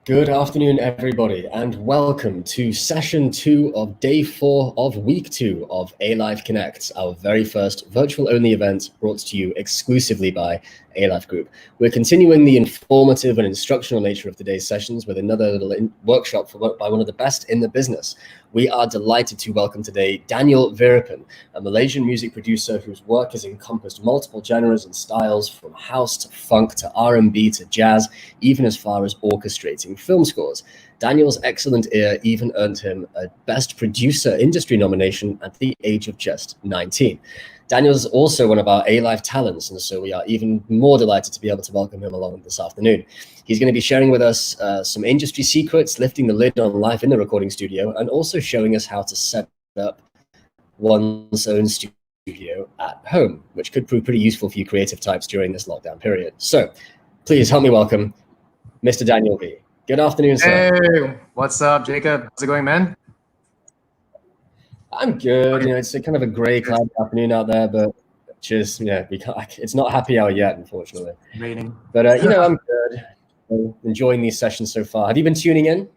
Good afternoon, everybody, and welcome to session 2 of day 4 of week 2 of ALYFE Connect, our very first virtual-only event brought to you exclusively by ALYFE Group. We're continuing the informative and instructional nature of today's sessions with another little workshop by one of the best in the business. We are delighted to welcome today Daniel Veerapen, a Malaysian music producer whose work has encompassed multiple genres and styles, from house to funk to R&B to jazz, even as far as orchestrating film scores. Daniel's excellent ear even earned him a Best Producer industry nomination at the age of just 19. Daniel's also one of our ALYFE talents, and so we are even more delighted to be able to welcome him along this afternoon. He's going to be sharing with us some industry secrets, lifting the lid on life in the recording studio, and also showing us how to set up one's own studio at home, which could prove pretty useful for you creative types during this lockdown period. So please help me welcome Mr. Daniel V. Good afternoon, sir. Hey, what's up, Jacob? How's it going, man? I'm good. You know, it's a kind of a grey, cloudy afternoon out there, but just it's not happy hour yet, unfortunately. Raining. But I'm good. I'm enjoying these sessions so far. Have you been tuning in?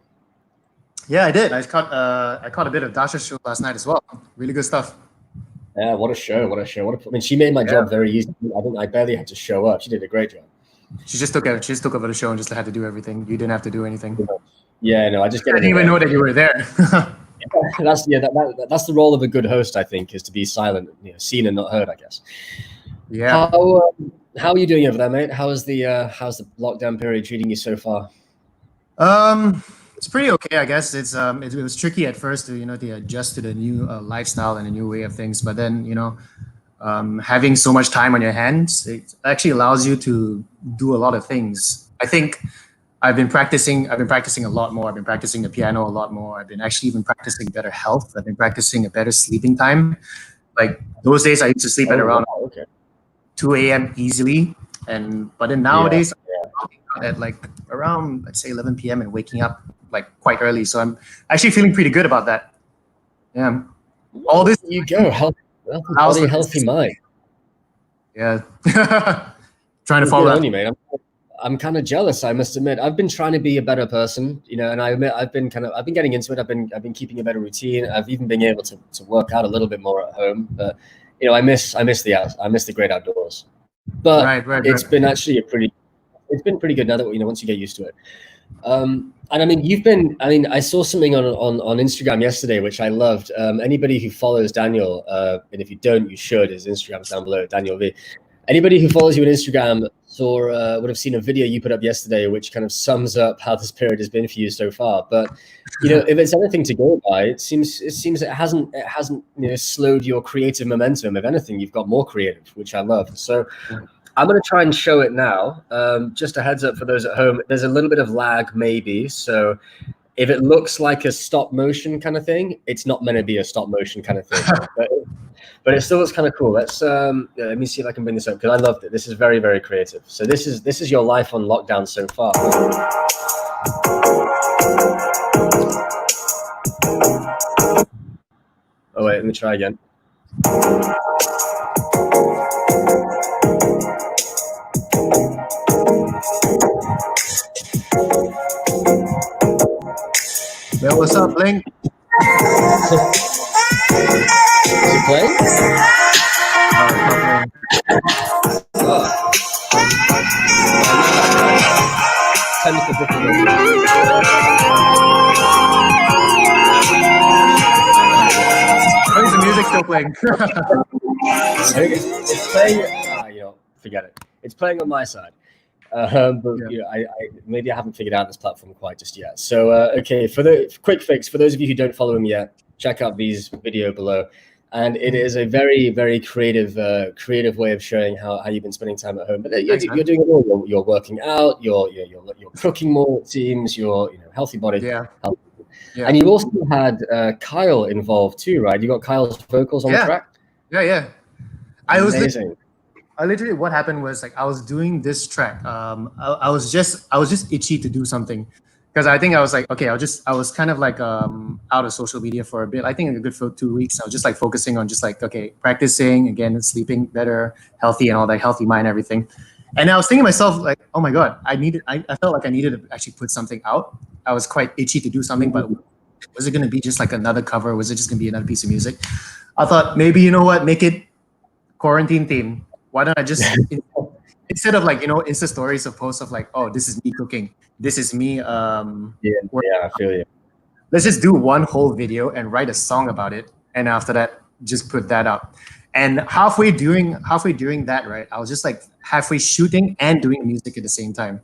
Yeah, I did. I caught a bit of Dasha's show last night as well. Really good stuff. Yeah, what a show! What a show! I mean, she made my job very easy. I barely had to show up. She did a great job. She just took over the show and just had to do everything. You didn't have to do anything. Yeah, no, I didn't even know that you were there. That's the role of a good host, I think, is to be silent, seen and not heard, I guess. Yeah. How are you doing over there, mate? How's the lockdown period treating you so far? It's pretty okay, I guess. It was tricky at first to adjust to the new lifestyle and a new way of things, but then having so much time on your hands, it actually allows you to do a lot of things. I think I've been practicing a lot more. I've been practicing the piano a lot more. I've been actually even practicing better health. I've been practicing a better sleeping time. Like those days I used to sleep at around 2 a.m. easily. But then nowadays I'm at like around, let's say 11 p.m. and waking up like quite early. So I'm actually feeling pretty good about that. Yeah. All this you go. Healthy mind. Yeah. Trying to follow you, mate. I'm kind of jealous, I must admit. I've been trying to be a better person, and I admit I've been getting into it. I've been keeping a better routine. I've even been able to work out a little bit more at home. But I miss the great outdoors. But it's been actually it's been pretty good now that once you get used to it. And I mean, I saw something on Instagram yesterday which I loved. Anybody who follows Daniel, and if you don't, you should. His Instagram's down below, Daniel V. Anybody who follows you on Instagram would have seen a video you put up yesterday, which kind of sums up how this period has been for you so far. But if it's anything to go by, it seems it hasn't slowed your creative momentum. If anything, you've got more creative, which I love. So I'm going to try and show it now. Just a heads up for those at home. There's a little bit of lag, maybe. So if it looks like a stop motion kind of thing, it's not meant to be a stop motion kind of thing. But it still looks kind of cool. Let me see if I can bring this up, because I loved it. This is very, very creative. So this is your life on lockdown so far. Oh wait, let me try again. Yo, what's up, Blink? Is it playing? When's the music still playing? It's playing. Forget it. It's playing on my side. But I maybe I haven't figured out this platform quite just yet. So okay, for the quick fix, for those of you who don't follow him yet, check out V's video below. And it is a very, very creative way of showing how you've been spending time at home. But you're doing it all. You're working out. You're cooking more. It seems you're healthy body. Yeah. And you also had Kyle involved too, right? You got Kyle's vocals on the track. Yeah. Amazing. I literally, what happened was, like, I was doing this track. I was just itchy to do something, because I think I was like, okay, I was kind of like out of social media for a bit. I think a good for 2 weeks. I was just like focusing on just like, okay, practicing again, sleeping better, healthy and all that, healthy mind, everything. And I was thinking to myself, like, oh my God, I felt like I needed to actually put something out. I was quite itchy to do something, but was it going to be just like another cover? Was it just going to be another piece of music? I thought maybe, you know what, make it quarantine theme. Why don't I just, instead of like, Insta stories of posts of like, oh, this is me cooking. This is me. I feel you. Let's just do one whole video and write a song about it. And after that, just put that up. And halfway during that, right, I was just like halfway shooting and doing music at the same time.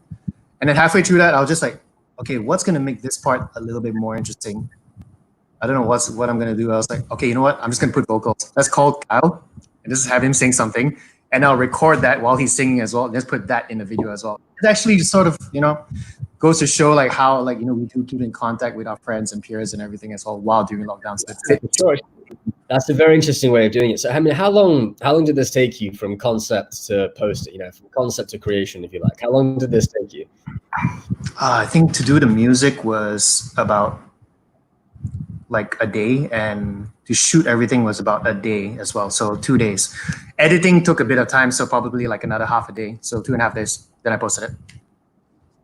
And then halfway through that, I was just like, okay, what's gonna make this part a little bit more interesting? I don't know what I'm gonna do. I was like, okay, you know what? I'm just gonna put vocals. Let's call Kyle and just have him sing something. And I'll record that while he's singing as well. Let's put that in the video as well. It actually sort of, goes to show like how we do keep in contact with our friends and peers and everything as well while during lockdown. So that's a very interesting way of doing it. So, I mean, how long did this take you from concept to post it? From concept to creation, if you like. How long did this take you? I think to do the music was about like a day, and to shoot everything was about a day as well. So 2 days. Editing took a bit of time, so probably like another half a day. So 2.5 days. Then I posted it.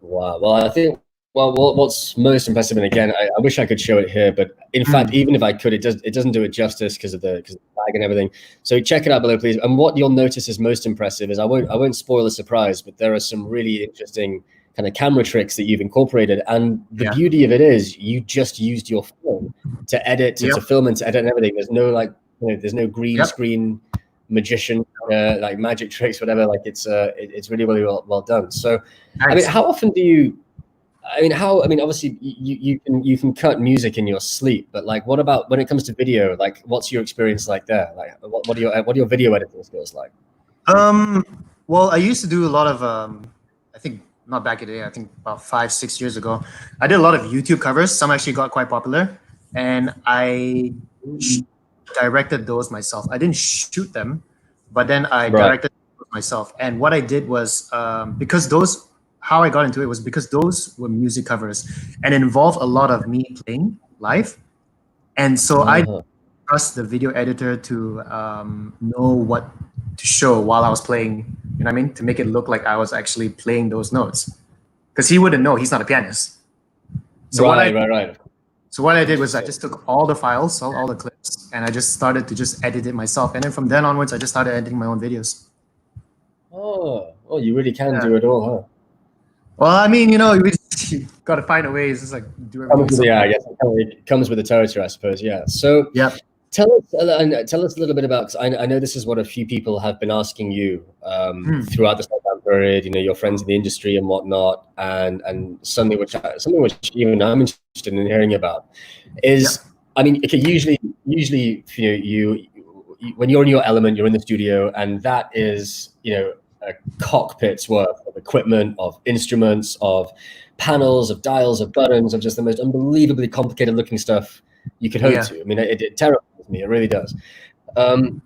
Wow. Well, I think what's most impressive, and again, I wish I could show it here, but in fact, even if I could, it doesn't do it justice because of the lag and everything. So check it out below, please. And what you'll notice is most impressive is I won't spoil the surprise, but there are some really interesting kind of camera tricks that you've incorporated. And the beauty of it is you just used your phone to edit, to film and to edit and everything. There's no there's no green screen magician like magic tricks, whatever. Like it's really well done. So nice. I mean, how often do you? I mean, obviously you can cut music in your sleep, but like, what about when it comes to video? Like, what's your experience like there? Like, what are your video editing skills like? Well, I used to do a lot of I think not back in the day. I think about 5-6 years ago, I did a lot of YouTube covers. Some actually got quite popular, and I directed those myself. I didn't shoot them, but then I directed myself. And what I did was because those. How I got into it was because those were music covers and it involved a lot of me playing live. And so I trust the video editor to know what to show while I was playing, you know what I mean? To make it look like I was actually playing those notes. Because he wouldn't know, he's not a pianist. So right. So what I did was I just took all the files, all the clips, and I just started to just edit it myself. And then from then onwards, I just started editing my own videos. Oh, you really can do it all, huh? Well, I mean, you got to find a way. It's just like do everything. I guess it comes with the territory, I suppose. Yeah. So tell us a little bit about, because I know this is what a few people have been asking you throughout this lockdown period. Your friends in the industry and whatnot, and something which even I'm interested in hearing about is, I mean, okay, usually you when you're in your element, you're in the studio, and that is a cockpit's worth of equipment, of instruments, of panels, of dials, of buttons, of just the most unbelievably complicated looking stuff you could hope to. I mean, it terrifies me. It really does. And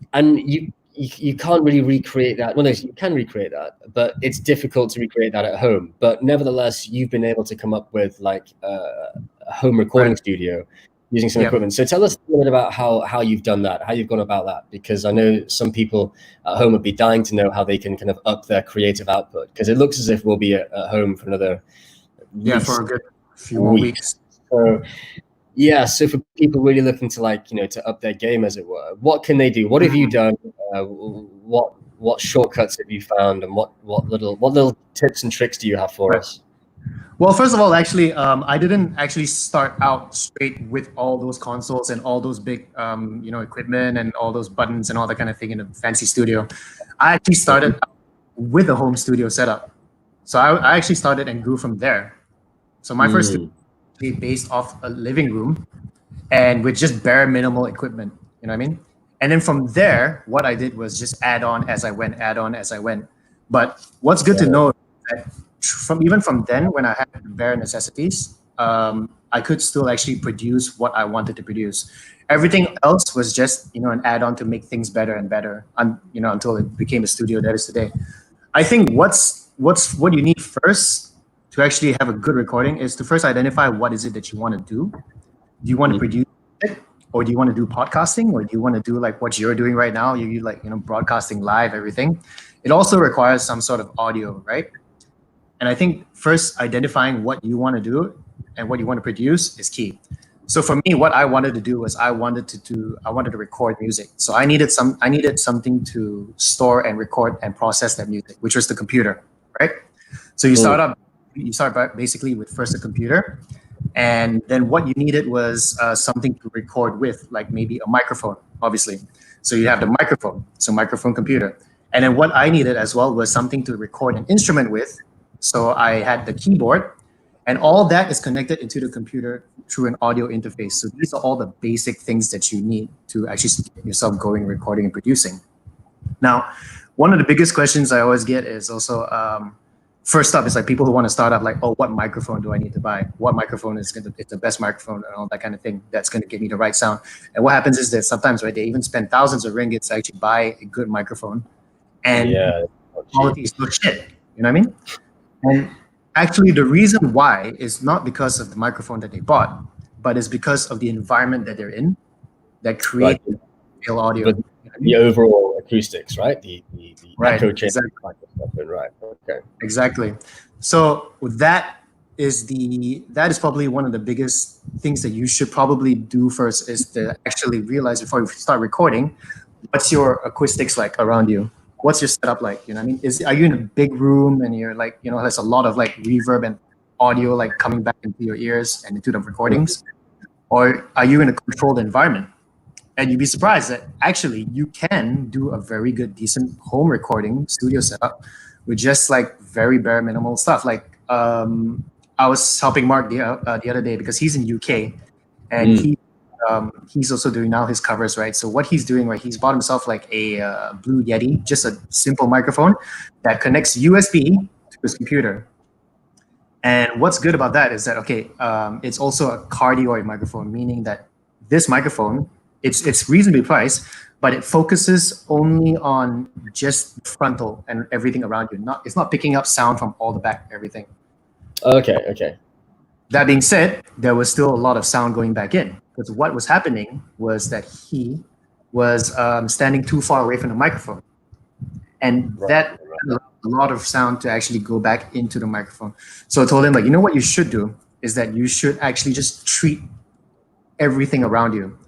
you can't really recreate that. Well, no, you can recreate that, but it's difficult to recreate that at home. But nevertheless, you've been able to come up with like a home recording studio using some equipment. So tell us a little bit about how you've done that, how you've gone about that, because I know some people at home would be dying to know how they can kind of up their creative output, because it looks as if we'll be at home for another for a good few more weeks. So for people really looking to to up their game, as it were, what can they do? What have you done? What shortcuts have you found, and what little tips and tricks do you have for us? Well, first of all, actually, I didn't actually start out straight with all those consoles and all those big, equipment and all those buttons and all that kind of thing in a fancy studio. I actually started with a home studio setup. So I actually started and grew from there. So my first studio was based off a living room and with just bare minimal equipment, you know what I mean? And then from there, what I did was just add on as I went. But what's good to know is that even from then, when I had bare necessities, I could still actually produce what I wanted to produce. Everything else was just an add-on to make things better and better, until it became a studio that is today. I think what you need first to actually have a good recording is to first identify what is it that you want to do. Do you want to produce it, or do you want to do podcasting, or do you want to do like what you're doing right now? You broadcasting live everything. it also requires some sort of audio, right? And I think first identifying what you want to do and what you want to produce is key. So for me, what I wanted to do was I wanted to record music. So I needed something to store and record and process that music, which was the computer, right? So you start basically with first a computer, and then what you needed was something to record with, like maybe a microphone, obviously. So you have the microphone, so microphone, computer. And then what I needed as well was something to record an instrument with. So I had the keyboard, and all that is connected into the computer through an audio interface. So these are all the basic things that you need to actually get yourself going, recording and producing. Now, one of the biggest questions I always get is also, first up, it's like people who want to start up, like, oh, what microphone do I need to buy? What microphone is the best microphone and all that kind of thing that's going to give me the right sound? And what happens is that sometimes, right, they even spend thousands of ringgits to actually buy a good microphone, and quality is no shit. You know what I mean? And actually, the reason why is not because of the microphone that they bought, but it's because of the environment that they're in that creates real audio. The overall acoustics, right? The right, echo chamber, exactly. right? Okay. Exactly. So that is probably one of the biggest things that you should probably do first, is to actually realize before you start recording, what's your acoustics like around you? What's your setup like? You know what I mean? Are you in a big room and you're like, you know, there's a lot of like reverb and audio like coming back into your ears and into the recordings? Or are you in a controlled environment? And you'd be surprised that actually you can do a very good, decent home recording studio setup with just like very bare minimal stuff. Like I was helping Mark the other day because he's in UK, and he's also doing now his covers, right? So what he's doing, right, he's bought himself like a Blue Yeti, just a simple microphone that connects USB to his computer. And what's good about that is that, okay, it's also a cardioid microphone, meaning that this microphone, it's reasonably priced, but it focuses only on just the frontal and everything around you. It's not picking up sound from all the back, everything. Okay. That being said, there was still a lot of sound going back in, because what was happening was that he was standing too far away from the microphone, and that allowed a lot of sound to actually go back into the microphone. So I told him, like, you know what you should do is that you should actually just treat everything around you.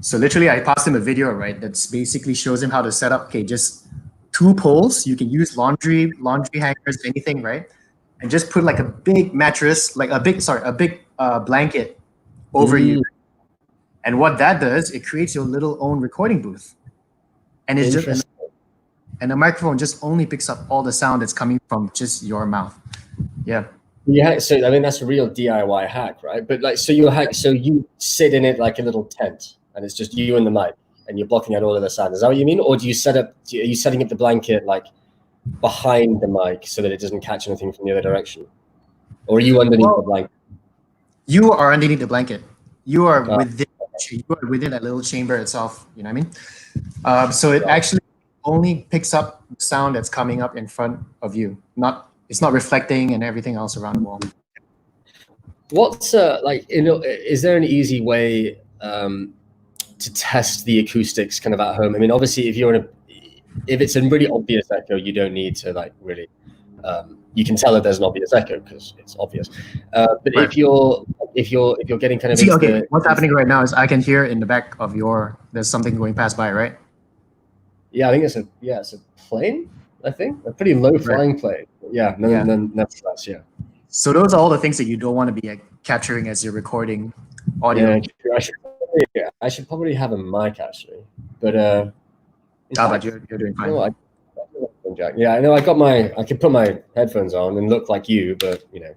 So literally, I passed him a video, right, that's basically shows him how to set up, okay, just 2 poles. You can use laundry hangers, anything, right? And just put like a big mattress, like a big blanket over you. And what that does, it creates your little own recording booth. And it's just, and the microphone just only picks up all the sound that's coming from just your mouth. Yeah. Yeah, so I mean that's a real DIY hack, right? But like, so you sit in it like a little tent, and it's just you and the mic, and you're blocking out all of the sound. Is that what you mean, or are you setting up the blanket like behind the mic so that it doesn't catch anything from the other direction, or are you underneath the blanket? You are underneath the blanket. You are within that little chamber itself. You know what I mean? So it actually only picks up the sound that's coming up in front of you. It's not reflecting and everything else around the wall. What's like, you know, is there an easy way to test the acoustics kind of at home? I mean, obviously, if it's a really obvious echo, you don't need to like really. You can tell that there's an obvious echo because it's obvious. But right. if you're getting kind of what's happening right now is I can hear in the back of there's something going past by, right? Yeah, I think it's a plane. I think a pretty low flying plane. Yeah, nevertheless, yeah. So those are all the things that you don't want to be capturing as you're recording audio. Yeah, I should probably have a mic actually, but but you're doing fine. Yeah, I know. I can put my headphones on and look like you, but you know.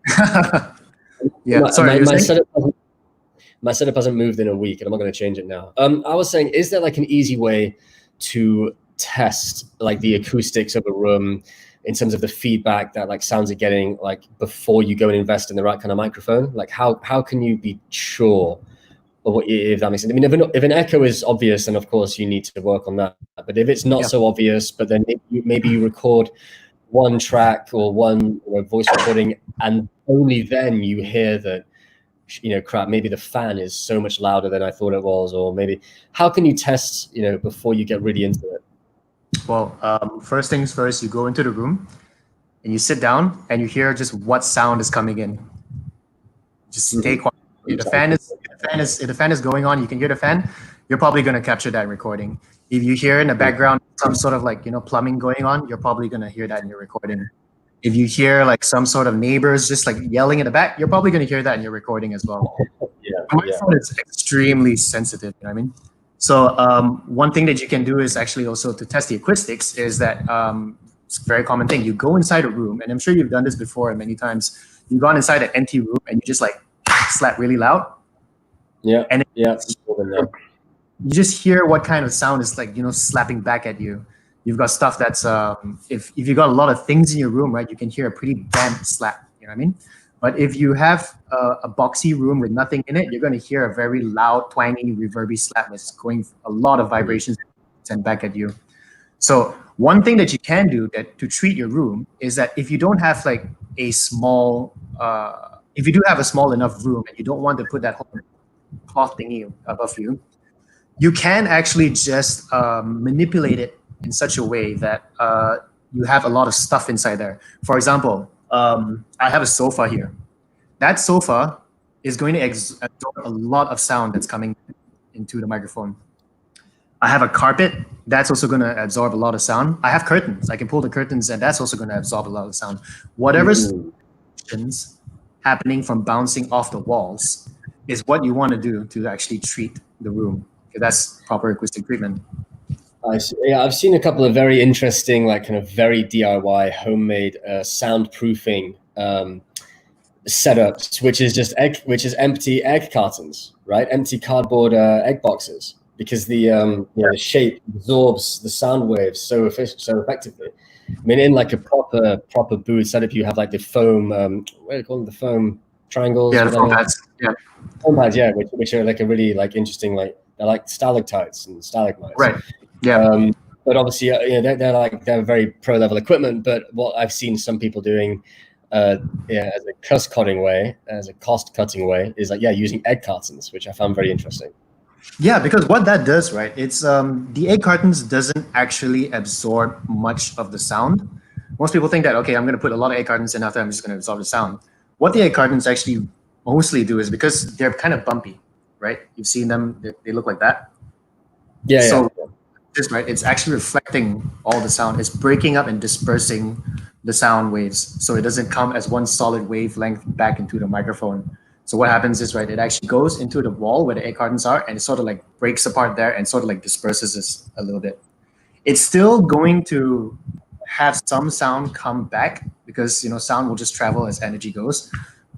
Yeah, my setup hasn't moved in a week, and I'm not going to change it now. I was saying, is there like an easy way to test like the acoustics of a room in terms of the feedback that like sounds are getting, like before you go and invest in the right kind of microphone? Like how can you be sure of what, if that makes sense? I mean, if an echo is obvious, then of course you need to work on that. But if it's not so obvious, but then maybe you record one track or one voice recording, and only then you hear that, you know, crap, maybe the fan is so much louder than I thought it was, or maybe how can you test, you know, before you get really into it? Well, first things first, you go into the room and you sit down and you hear just what sound is coming in. Just stay quiet. If the fan is going on, you can hear the fan. You're probably going to capture that in recording. If you hear in the background some sort of like, plumbing going on, you're probably going to hear that in your recording. If you hear like some sort of neighbors just like yelling in the back, you're probably going to hear that in your recording as well. The microphone is extremely sensitive, you know what I mean? So one thing that you can do is actually also to test the acoustics is that it's a very common thing. You go inside a room, and I'm sure you've done this before many times. You've gone inside an empty room and you just like slap really loud. Yeah. And yeah. You just hear what kind of sound is like, slapping back at you. You've got stuff that's if you got a lot of things in your room, right, you can hear a pretty bad slap. You know what I mean? But if you have a boxy room with nothing in it, you're going to hear a very loud, twangy, reverby slap that's going a lot of vibrations sent back at you. So one thing that you can do to treat your room is that if you don't have like a small, if you do have a small enough room and you don't want to put that whole cloth thingy above you, you can actually just manipulate it in such a way that you have a lot of stuff inside there. For example, I have a sofa here. That sofa is going to absorb a lot of sound that's coming into the microphone. I have a carpet that's also going to absorb a lot of sound. I have curtains. I can pull the curtains and that's also going to absorb a lot of sound. Whatever's happening from bouncing off the walls is what you want to do to actually treat the room. That's proper acoustic treatment. I see. Yeah, I've seen a couple of very interesting, like kind of very DIY, homemade soundproofing setups, which is empty egg cartons, right? Empty cardboard egg boxes, because the shape absorbs the sound waves so effectively. I mean, in like a proper booth setup, you have like the foam, what do you call them? The foam triangles. Yeah, the foam pads. Yeah. Foam pads, yeah, which are like a really like interesting, like they're like stalactites and stalagmites. Right. Yeah. But obviously, they're very pro level equipment. But what I've seen some people doing, as a cost cutting way, is like using egg cartons, which I found very interesting. Yeah, because what that does, right? It's the egg cartons doesn't actually absorb much of the sound. Most people think that, okay, I'm going to put a lot of egg cartons in after I'm just going to absorb the sound. What the egg cartons actually mostly do is because they're kind of bumpy, right? You've seen them; they look like that. Yeah. So this, right? It's actually reflecting all the sound. It's breaking up and dispersing the sound waves, so it doesn't come as one solid wavelength back into the microphone. So what happens is, right, it actually goes into the wall where the egg cartons are, and it sort of like breaks apart there and sort of like disperses this a little bit. It's still going to have some sound come back because sound will just travel as energy goes,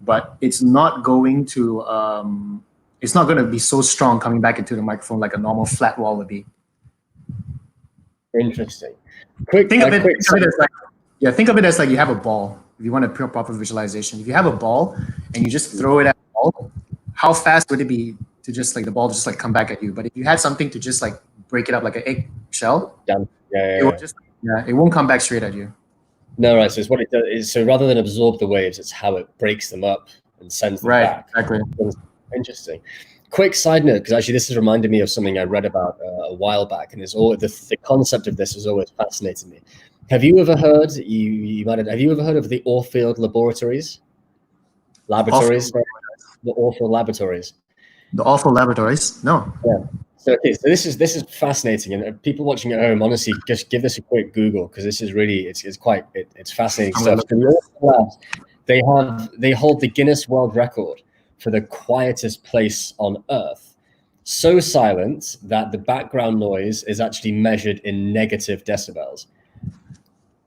but it's not going to be so strong coming back into the microphone like a normal flat wall would be. Interesting. Think of it as like you have a ball. If you want a proper visualization, if you have a ball and you just throw it at the ball, how fast would it be to just like the ball just like come back at you? But if you had something to just like break it up like an egg shell, it won't come back straight at you. No, right. So it's what it does is, so rather than absorb the waves, it's how it breaks them up and sends them back. Exactly. Interesting. Quick side note, because actually this has reminded me of something I read about a while back, and the concept of this has always fascinated me. Have you ever heard? Have you ever heard of the Orfield laboratories? The Orfield laboratories. The Orfield laboratories? No. Yeah. So this is fascinating, and people watching at home, honestly, just give this a quick Google, because this is really it's fascinating stuff. They hold the Guinness World Record for the quietest place on Earth. So silent that the background noise is actually measured in negative decibels.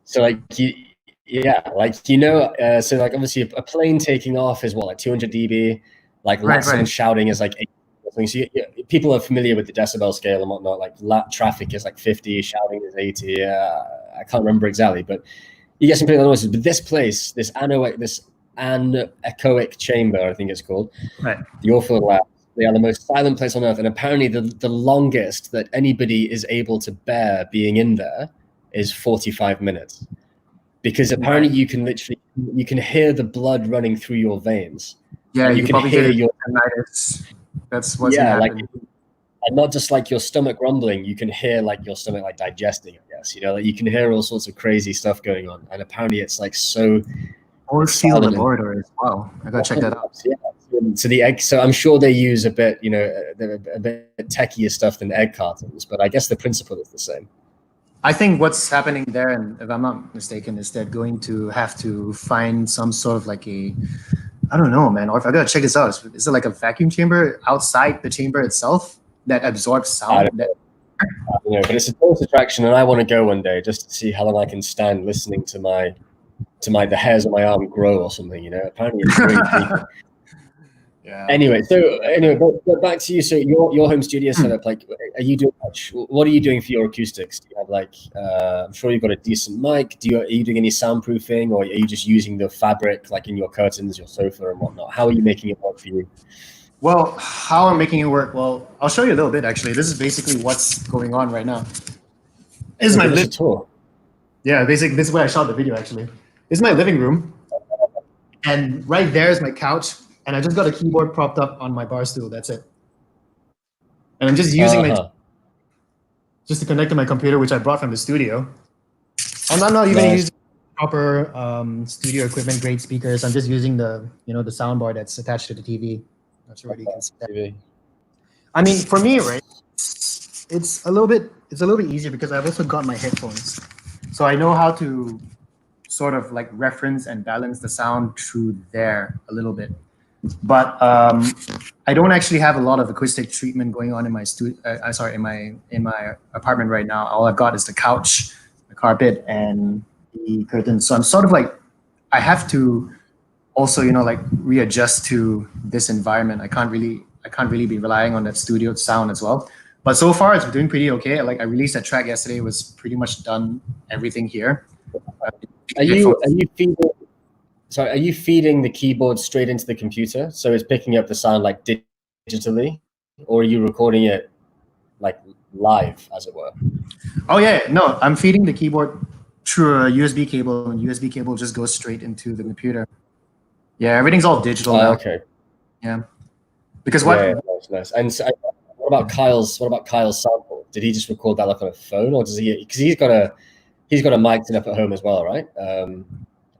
So so obviously a plane taking off is what, like 200 dB, like someone shouting is like 80. So people are familiar with the decibel scale and whatnot. Like traffic is like 50, shouting is 80. I can't remember exactly, but you get some pretty loud noises. But this place, this anechoic chamber, I think it's called, right, the Orfield Lab, they are the most silent place on Earth, and apparently the longest that anybody is able to bear being in there is 45 minutes, because apparently you can hear the blood running through your veins. Yeah, you can probably hear your tinnitus. That's what's happening. and not just like your stomach rumbling, you can hear like your stomach like digesting, I guess, you know, like you can hear all sorts of crazy stuff going on. And apparently it's like so Or it's Field silent. Laboratory as well. I gotta check that out. Yeah. So the egg, so I'm sure they use a bit, you know, a bit techier stuff than egg cartons, but I guess the principle is the same. I think what's happening there, and if I'm not mistaken, is they're going to have to find some sort of like I don't know, man. Or if I gotta check this out, is it like a vacuum chamber outside the chamber itself that absorbs sound? I don't know, but it's a tourist attraction, and I want to go one day just to see how long I can stand listening to the hairs on my arm grow or something. You know, apparently it's really creepy. Yeah. Anyway, but back to you. So your home studio setup, like, are you doing much? What are you doing for your acoustics? Do you have like, I'm sure you've got a decent mic. Are you doing any soundproofing, or are you just using the fabric like in your curtains, your sofa, and whatnot? How are you making it work for you? Well, how I'm making it work? Well, I'll show you a little bit actually. This is basically what's going on right now. This is my tour. Yeah, basically this is where I shot the video actually. This is my living room, and right there is my couch. And I just got a keyboard propped up on my bar stool. That's it. And I'm just using just to connect to my computer, which I brought from the studio. And I'm not even using proper studio equipment, great speakers. I'm just using the the soundbar that's attached to the TV. Not sure whether you can see that. I mean, for me, right, it's a little bit easier because I've also got my headphones, so I know how to sort of like reference and balance the sound through there a little bit. But I don't actually have a lot of acoustic treatment going on in my in my apartment right now. All I've got is the couch, the carpet, and the curtains. So I'm sort of like, I have to also like readjust to this environment. I can't really be relying on that studio sound as well. But so far it's doing pretty okay. Like I released that track yesterday. It was pretty much done everything here. Are you feeding the keyboard straight into the computer, so it's picking up the sound like digitally, or are you recording it like live, as it were? Oh yeah, no, I'm feeding the keyboard through a USB cable, and USB cable just goes straight into the computer. Yeah, everything's all digital now. Okay. Yeah, because what? Yeah, nice. And so, what about Kyle's sample? Did he just record that like on a phone, or does he? Because he's got a mic set up at home as well, right?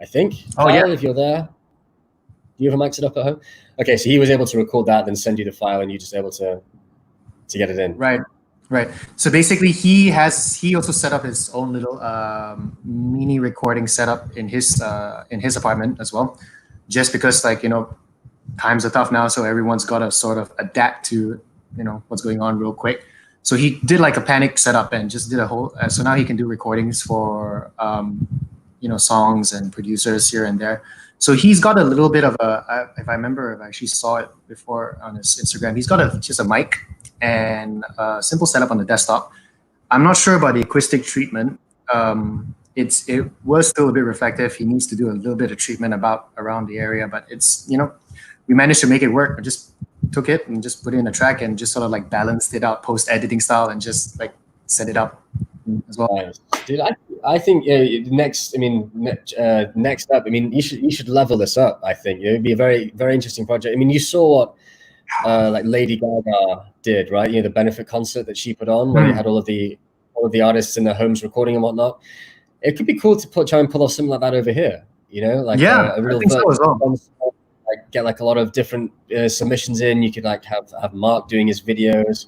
I think. Oh, Kyle, yeah. if you're there, do you have a mic set up at home? Okay, so he was able to record that, then send you the file, and you're just able to get it in. Right. So basically, he also set up his own little mini recording setup in his apartment as well, just because times are tough now, so everyone's got to sort of adapt to what's going on real quick. So he did like a panic setup and just did a whole. So now he can do recordings for songs and producers here and there. So he's got a little bit of if I remember, if I actually saw it before on his Instagram, he's got just a mic and a simple setup on the desktop. I'm not sure about the acoustic treatment. It was still a bit reflective. He needs to do a little bit of treatment around the area, but it's we managed to make it work. I just took it and just put it in a track and just sort of like balanced it out post editing style and just like set it up as well. Nice. Dude, I think next up, I mean, you should level this up. I think it'd be a very, very interesting project. I mean, you saw what like Lady Gaga did, right? The benefit concert that she put on, where you had all of the artists in their homes recording and whatnot. It could be cool to try and pull off something like that over here. A real concert, like get like a lot of different submissions in. You could like have Mark doing his videos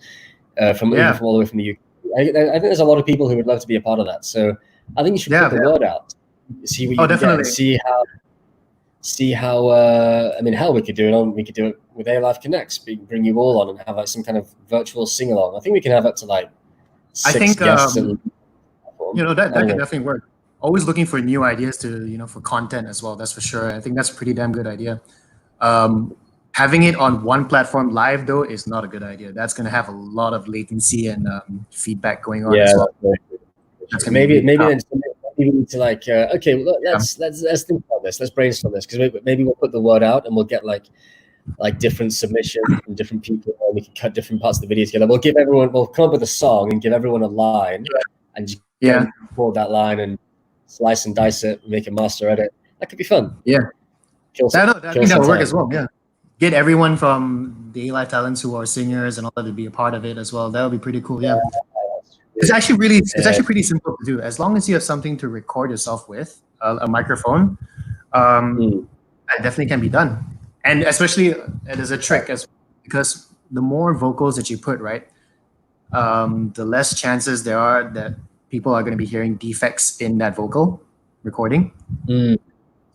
from all the way from the UK. I think there's a lot of people who would love to be a part of that. So I think you should put the word out, see what you can get, see how I mean, hell, we could do it. We could do it with ALYFE Connects. Bring you all on and have like some kind of virtual sing along. I think we can have up to like 6 guests. That can definitely work. Always looking for new ideas to for content as well. That's for sure. I think that's a pretty damn good idea. Having it on one platform live though is not a good idea. That's going to have a lot of latency and feedback going on as well. Maybe we need to like okay, well, let's think about this. Let's brainstorm this, because maybe we'll put the word out and we'll get like different submissions from different people, and we can cut different parts of the video together. We'll come up with a song and give everyone a line, and just record that line and slice and dice it, make a master edit. That could be fun. Yeah. I think that'll work as well. Yeah. get everyone from the ALYFE talents who are singers and all that to be a part of it as well. That would be pretty cool. Yeah. It's actually pretty simple to do. As long as you have something to record yourself with, a microphone, that definitely can be done. And especially there's a trick because the more vocals that you put, right, the less chances there are that people are going to be hearing defects in that vocal recording.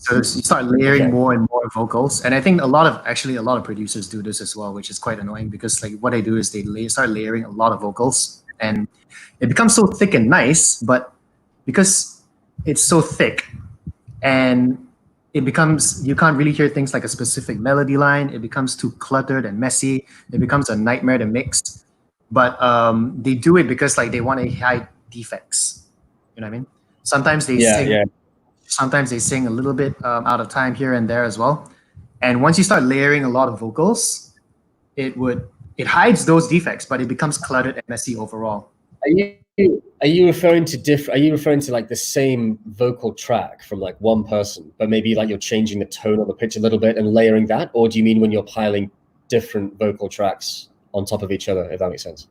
So you start layering more and more vocals, and I think a lot of producers do this as well, which is quite annoying because like what they do is they start layering a lot of vocals, and it becomes so thick and nice, but because it's so thick, and it becomes you can't really hear things like a specific melody line. It becomes too cluttered and messy. It becomes a nightmare to mix. But they do it because like they want to hide defects. You know what I mean? Sometimes they sing. Sometimes they sing a little bit out of time here and there as well. And once you start layering a lot of vocals, it hides those defects, but it becomes cluttered and messy overall. Are you referring to like the same vocal track from like one person, but maybe like you're changing the tone or the pitch a little bit and layering that? Or do you mean when you're piling different vocal tracks on top of each other, if that makes sense?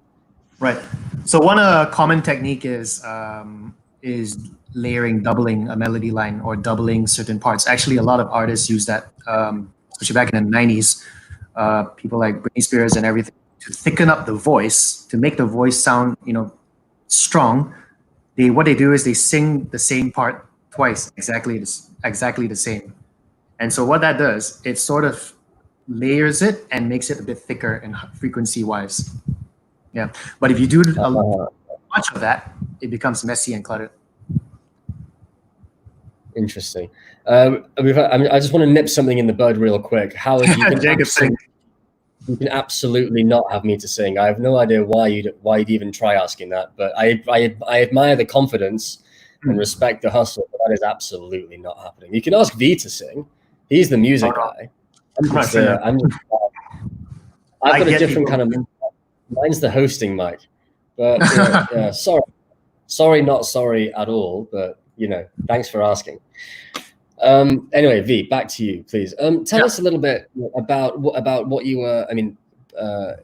Right. So one common technique is layering, doubling a melody line or doubling certain parts. Actually, a lot of artists use that, especially back in the 90s. People like Britney Spears and everything, to thicken up the voice, to make the voice sound, strong. What they do is they sing the same part twice, exactly the same. And so what that does, it sort of layers it and makes it a bit thicker and frequency-wise. Yeah, but if you do much of that, it becomes messy and cluttered. Interesting. I just want to nip something in the bud real quick. Howard, you can absolutely not have me to sing. I have no idea why you'd even try asking that, but I admire the confidence and respect the hustle, but that is absolutely not happening. You can ask V to sing. He's the music guy. I've got a different kind of. Mine's the hosting mic, but yeah, sorry, not sorry at all. But thanks for asking. Anyway, V, back to you, please. Tell us a little bit about what you were. I mean, I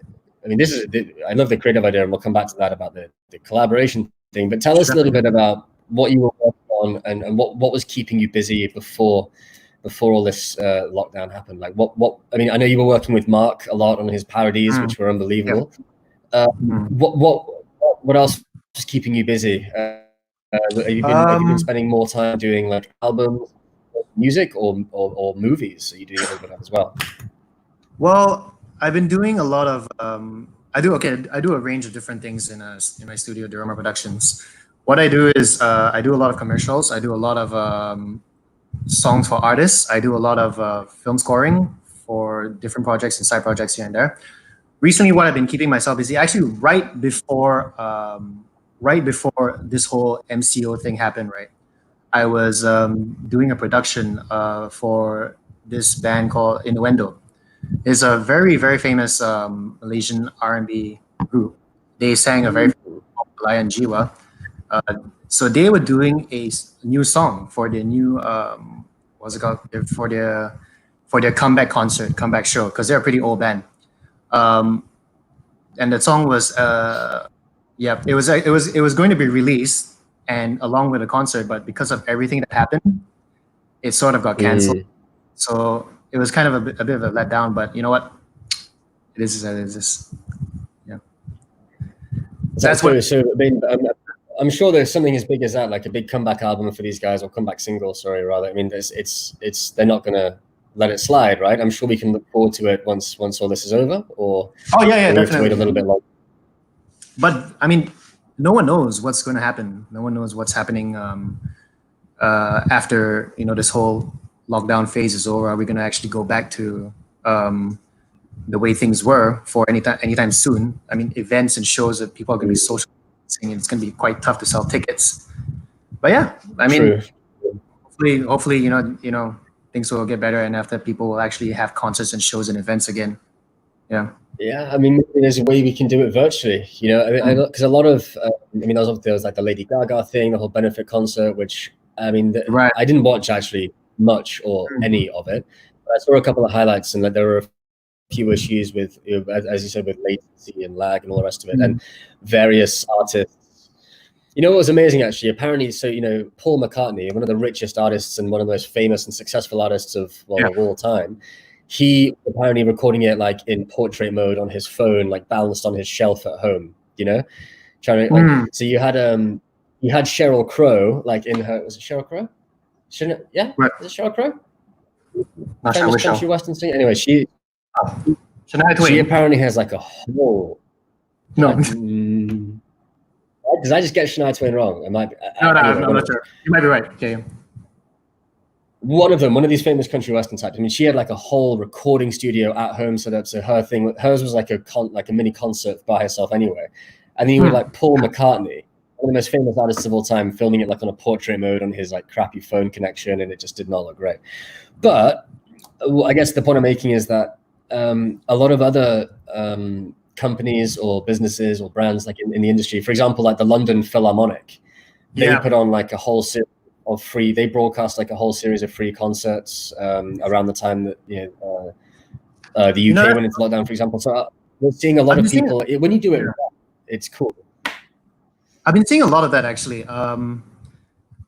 love the creative idea, and we'll come back to that about the collaboration thing. But tell us a little bit about what you were working on and what was keeping you busy before all this lockdown happened. Like I mean, I know you were working with Mark a lot on his parodies, which were unbelievable. What else was keeping you busy? Have you been spending more time doing like albums, music, or movies? So you do a little bit of that as well. Well, I've been doing a lot of. I do a range of different things in my studio, Durama Productions. What I do is I do a lot of commercials. I do a lot of songs for artists. I do a lot of film scoring for different projects and side projects here and there. Recently, what I've been keeping myself busy, actually, right before this whole MCO thing happened, right? I was doing a production for this band called Innuendo. It's a very, very famous Malaysian R&B group. They sang a very popular in Jiwa. So they were doing a new song for their new what's it called, for their comeback show, because they're a pretty old band. And the song was it was going to be released and along with the concert, but because of everything that happened, it sort of got canceled. So it was kind of a bit of a letdown, but you know what? It is as it is. Yeah. That's what. So I mean, I'm sure there's something as big as that, like a big comeback album for these guys, or comeback single. Sorry, rather. I mean, it's they're not gonna let it slide, right? I'm sure we can look forward to it once all this is over. Or definitely. We have to wait a little bit longer. But I mean, no one knows what's going to happen. No one knows what's happening after this whole lockdown phase is over. Are we going to actually go back to the way things were for anytime soon? I mean, events and shows that people are going to be social distancing, it's going to be quite tough to sell tickets. But yeah, I mean, hopefully, things will get better, and after people will actually have concerts and shows and events again. Yeah. Yeah, I mean, there's a way we can do it virtually, because a lot of, there was like the Lady Gaga thing, the whole benefit concert, which, I mean, I didn't watch actually much or any of it, but I saw a couple of highlights, and there were a few issues with, as you said, with latency and lag and all the rest of it, and various artists. You know what was amazing actually? Apparently, so Paul McCartney, one of the richest artists and one of the most famous and successful artists of all time, he apparently recording it like in portrait mode on his phone, like balanced on his shelf at home. Trying to so you had Sheryl Crow like in her, was it Sheryl Crow? Yeah, right. Is it Sheryl Crow? Not famous sure country western singer. Anyway, she apparently has like a whole. No. Did I just get Shania Twain wrong? I might. No, I'm not sure. You might be right. Okay. One of these famous country western types. I mean, she had like a whole recording studio at home set up. So hers was like a mini concert by herself anyway. And then you had like Paul McCartney, one of the most famous artists of all time, filming it like on a portrait mode on his like crappy phone connection, and it just did not look great. But I guess the point I'm making is that a lot of other companies or businesses or brands like in the industry, for example, like the London Philharmonic, they put on like a whole series of free. They broadcast like a whole series of free concerts around the time that the UK went into lockdown, for example. So we're seeing a lot of people. When you do it, it's cool. I've been seeing a lot of that actually.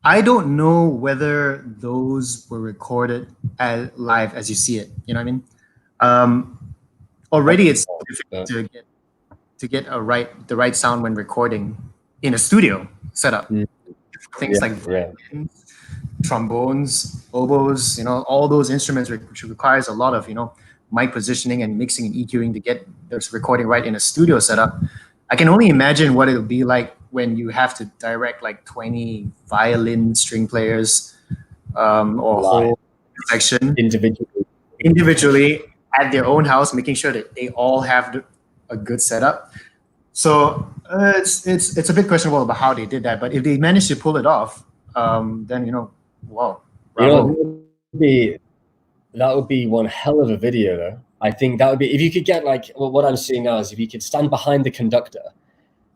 I don't know whether those were recorded live as you see it. You know what I mean? Already it's difficult to get the right sound when recording in a studio setup. Things like violins, trombones, oboes, all those instruments which requires a lot of mic positioning and mixing and EQing to get this recording right in a studio setup. I can only imagine what it'll be like when you have to direct like 20 violin string players or whole section individually at their own house, making sure that they all have a good setup. So it's a bit questionable about how they did that, but if they managed to pull it off, then wow. That would be one hell of a video, though. I think that would be, if you could get like, what I'm seeing now is if you could stand behind the conductor,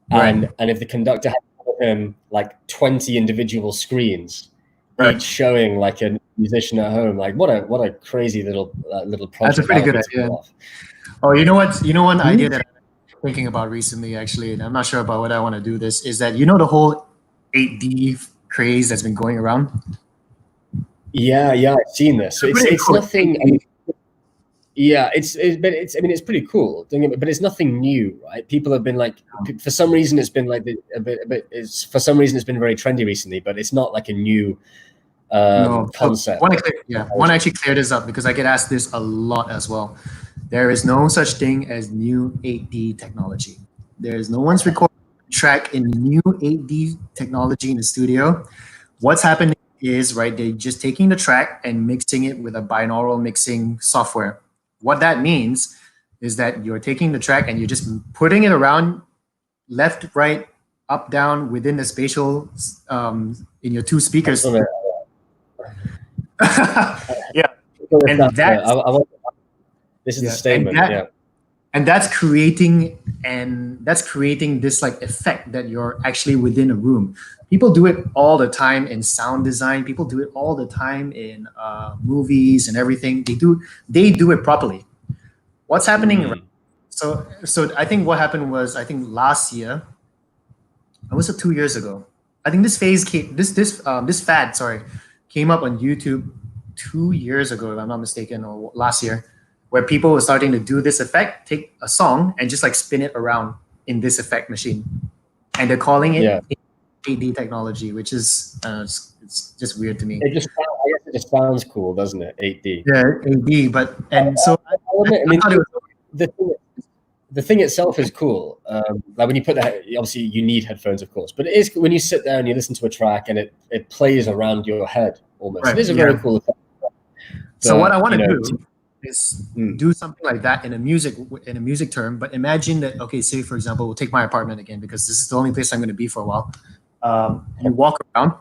and if the conductor had like 20 individual screens, each showing like a musician at home, like what a crazy little project. That's a pretty good idea. Oh, you know what? One idea that I'm thinking about recently, actually, and I'm not sure about whether I want to do this, is that the whole 8D craze that's been going around. Yeah, I've seen this. So it's cool. Nothing. I mean, it's pretty cool, but it's nothing new, right? People have been like, for some reason, it's been like for some reason it's been very trendy recently, but it's not like a new concept. One actually clear this up because I get asked this a lot as well. There is no such thing as new 8D technology. There is no one's recording a track in new 8D technology in the studio. What's happening is, they're just taking the track and mixing it with a binaural mixing software. What that means is that you're taking the track and you're just putting it around left, right, up, down within the spatial in your two speakers. Yeah. And this is the statement. And that's creating this like effect that you're actually within a room. People do it all the time in sound design. People do it all the time in movies and everything. They do it properly. What's happening? So I think what happened was, last year, or was it 2 years ago? I think this fad came up on YouTube 2 years ago, if I'm not mistaken, or last year, where people were starting to do this effect, take a song and just like spin it around in this effect machine, and they're calling it 8D technology, which is it's just weird to me. I guess it just sounds cool, doesn't it? 8D. Yeah, 8D. But the thing itself is cool. Like when you put that, obviously you need headphones, of course, but it is when you sit there and you listen to a track and it plays around your head almost. It is a very cool effect. So what I want to do is do something like that in a music term. But imagine that, okay, say for example, we'll take my apartment again because this is the only place I'm going to be for a while. You walk around,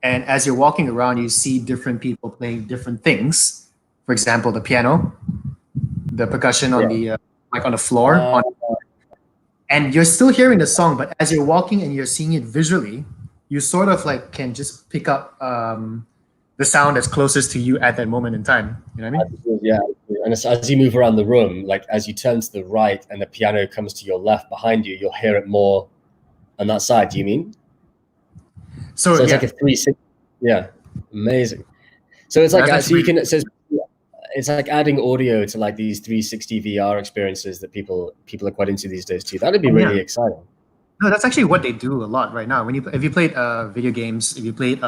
and as you're walking around, you see different people playing different things. For example, the piano, the percussion on the like on the floor, and you're still hearing the song. But as you're walking and you're seeing it visually, you sort of like can just pick up the sound that's closest to you at that moment in time. You know what I mean? Yeah, and as you move around the room, like as you turn to the right and the piano comes to your left behind you, you'll hear it more on that side. Do you mean? So So it's yeah, like a 360. Yeah, amazing. So it's like so you can. It says it's like adding audio to like these 360 VR experiences that people are quite into these days too. That'd be really exciting. No, that's actually what they do a lot right now. When if you played video games, if you played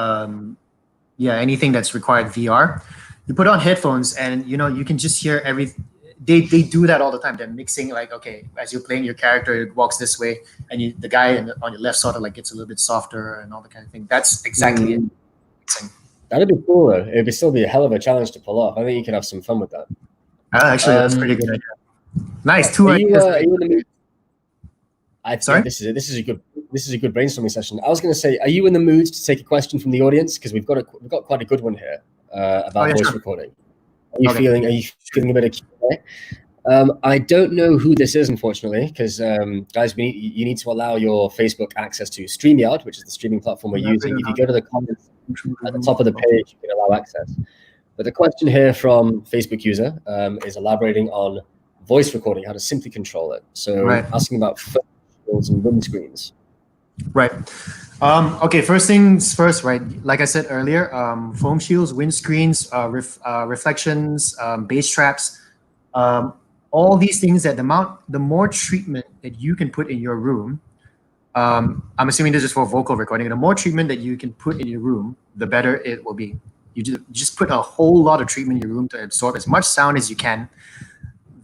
anything that's required VR, you put on headphones and you can just hear everything. They do that all the time. They're mixing like, okay, as you're playing your character, it walks this way, and the guy on your left sort of like gets a little bit softer and all that kind of thing. That's exactly it. That'd be cool though. It'd still be a hell of a challenge to pull off. I think you could have some fun with that. Actually, that's pretty good idea. Nice. Two ideas. Sorry? This is a good brainstorming session. I was going to say, are you in the mood to take a question from the audience? Because we've got quite a good one here about voice recording. Are you feeling a bit of Q&A? I don't know who this is, unfortunately, because guys, you need to allow your Facebook access to StreamYard, which is the streaming platform we're using. If you go to the comments at the top of the page, you can allow access. But the question here from Facebook user is elaborating on voice recording, how to simply control it. So asking about foam shields and windscreens. Right. Okay, first things first, right? Like I said earlier, foam shields, windscreens, reflections, bass traps, all these things that the more treatment that you can put in your room, I'm assuming this is for vocal recording, the more treatment that you can put in your room, the better it will be. You just put a whole lot of treatment in your room to absorb as much sound as you can,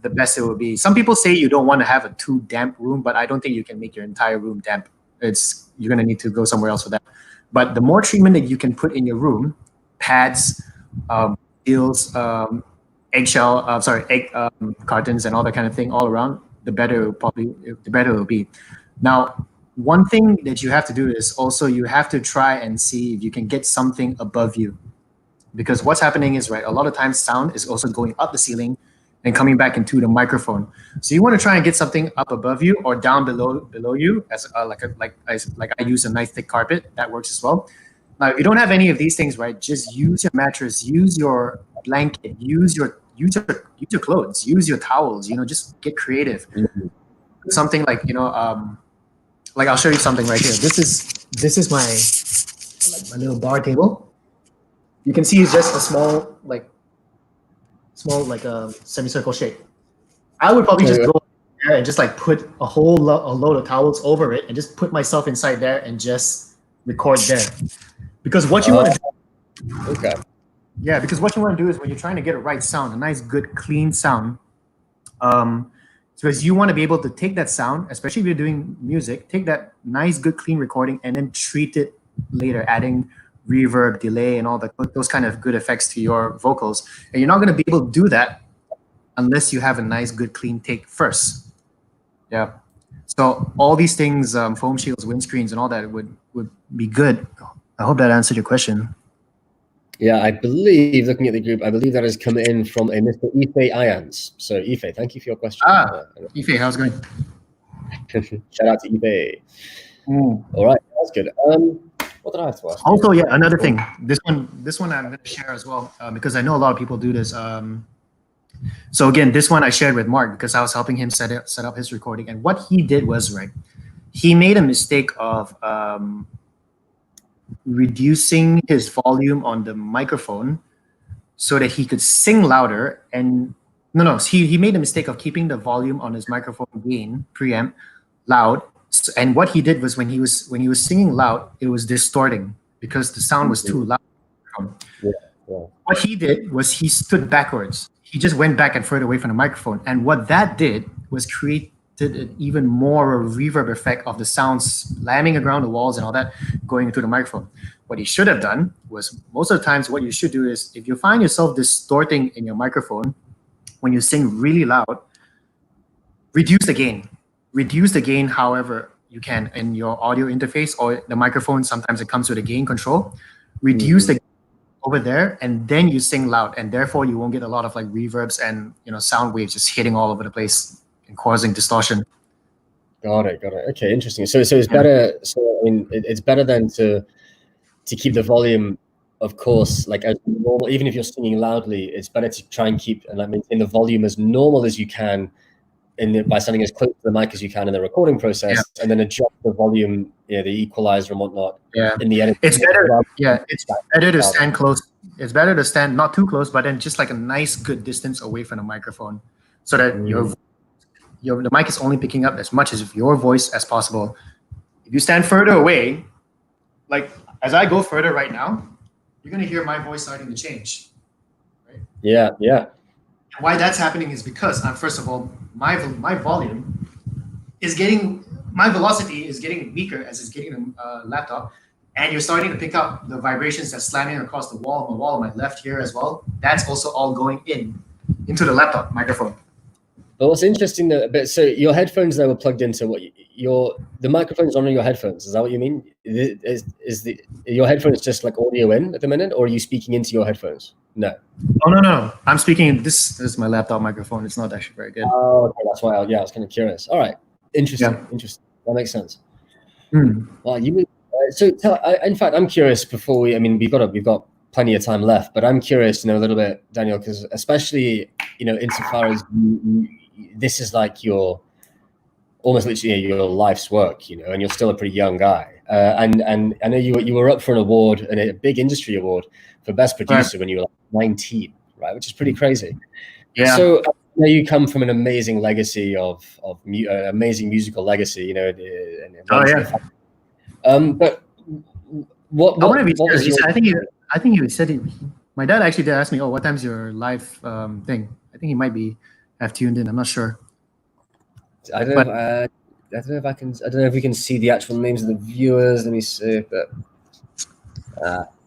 the best it will be. Some people say you don't want to have a too damp room, but I don't think you can make your entire room damp. You're going to need to go somewhere else for that. But the more treatment that you can put in your room, pads, seals, egg cartons and all that kind of thing all around, the better it will be. Now, one thing that you have to do is also you have to try and see if you can get something above you. Because what's happening is, right, a lot of times sound is also going up the ceiling and coming back into the microphone. So you want to try and get something up above you or down below you, as like I use a nice thick carpet. That works as well. Now, if you don't have any of these things, right, just use your mattress, use your blanket, use your clothes, use your towels. Just get creative. Mm-hmm. Something like like I'll show you something right here. This is my little bar table. You can see it's just a small semicircle shape. I would probably just go there and just like put a load of towels over it and just put myself inside there and just record there. Because what you want to do, because what you want to do is when you're trying to get a right sound, a nice, good, clean sound, because you want to be able to take that sound, especially if you're doing music, take that nice, good, clean recording and then treat it later, adding reverb, delay, and all those kind of good effects to your vocals. And you're not going to be able to do that unless you have a nice, good, clean take first. Yeah. So all these things, foam shields, windscreens, and all that would be good. I hope that answered your question. Yeah, I believe, looking at the group, that has come in from a Mr. Ife Ians. So Ife, thank you for your question. Ife, how's it going? Shout out to Ife. All right, that's good. What did I have to ask? Also, yeah, another thing. This one I'm going to share as well because I know a lot of people do this. So again, this one I shared with Mark because I was helping him set up his recording. And what he did was, right, he made a mistake of reducing his volume on the microphone so that he could sing louder. And he made a mistake of keeping the volume on his microphone gain preamp loud. And what he did was when he was singing loud, it was distorting because the sound was too loud. What he did was he stood backwards. He just went back and further away from the microphone. And what that did was created an even more reverb effect of the sound slamming around the walls and all that going into the microphone. What he should have done was, most of the times what you should do is, if you find yourself distorting in your microphone when you sing really loud, reduce the gain. Reduce the gain however you can in your audio interface or the microphone. Sometimes it comes with a gain control. Reduce the gain over there, and then you sing loud, and therefore you won't get a lot of like reverbs and sound waves just hitting all over the place and causing distortion. Got it. Okay, interesting. So it's better. So I mean, it's better then to keep the volume of course, like as normal, even if you're singing loudly, it's better to try and keep and like maintain the volume as normal as you can by standing as close to the mic as you can in the recording process, and then adjust the volume, the equalizer and whatnot. In the editing. It's better. It's better to stand close. It's better to stand not too close, but then just like a nice, good distance away from the microphone, so that the mic is only picking up as much of your voice as possible. If you stand further away, like as I go further right now, you're gonna hear my voice starting to change. Right? Yeah. And why that's happening is because first of all, my volume is getting, my velocity is getting weaker as it's getting a laptop, and you're starting to pick up the vibrations that's slamming across the wall on my left here as well. That's also all going into the laptop microphone. But what's interesting though, so your headphones that were plugged into the microphone's on your headphones. Is that what you mean? Is your headphones just like audio in at the minute, or are you speaking into your headphones? No. Oh no. I'm speaking. This is my laptop microphone. It's not actually very good. Oh, okay, that's why. I was kind of curious. All right, interesting. That makes sense. Well, in fact, I'm curious. Before we've got plenty of time left, but I'm curious to know a little bit, Daniel, because especially insofar as this is like your almost literally your life's work, and you're still a pretty young guy. And I know you were up for an award, and a big industry award for best producer when you were like 19, right? Which is pretty crazy. Yeah. So I know you come from an amazing legacy of amazing musical legacy, But what was your? I think he said my dad actually did ask me, "Oh, what time's your live thing?" I think he might have tuned in. I'm not sure. I don't know if we can see the actual names of the viewers. Let me see, but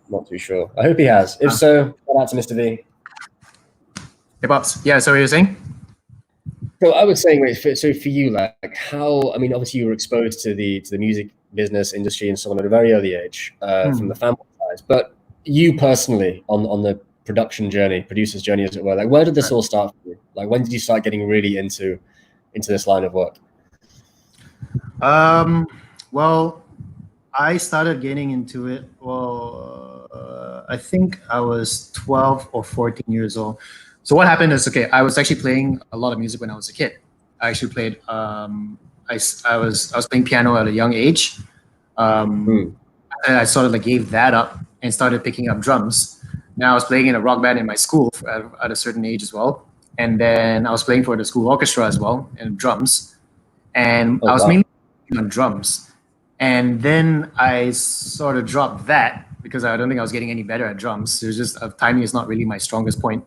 not too sure. I hope he has. If so, shout out to Mr. V. Hey, Pops. Yeah, so what you're saying? So I was saying, so for you, like how, obviously you were exposed to the music business industry and so on at a very early age from the family side, but you personally on the producer's journey, as it were, like where did this all start for you? Like when did you start getting really into this line of work? Well, I started getting into it. I think I was 12 or 14 years old. So what happened is, I was actually playing a lot of music when I was a kid. I actually played. I was playing piano at a young age, and I sort of like gave that up and started picking up drums. Now I was playing in a rock band in my school at a certain age as well, and then I was playing for the school orchestra as well and drums, and I was mainly on drums. And then I sort of dropped that because I don't think I was getting any better at drums. It was just timing is not really my strongest point.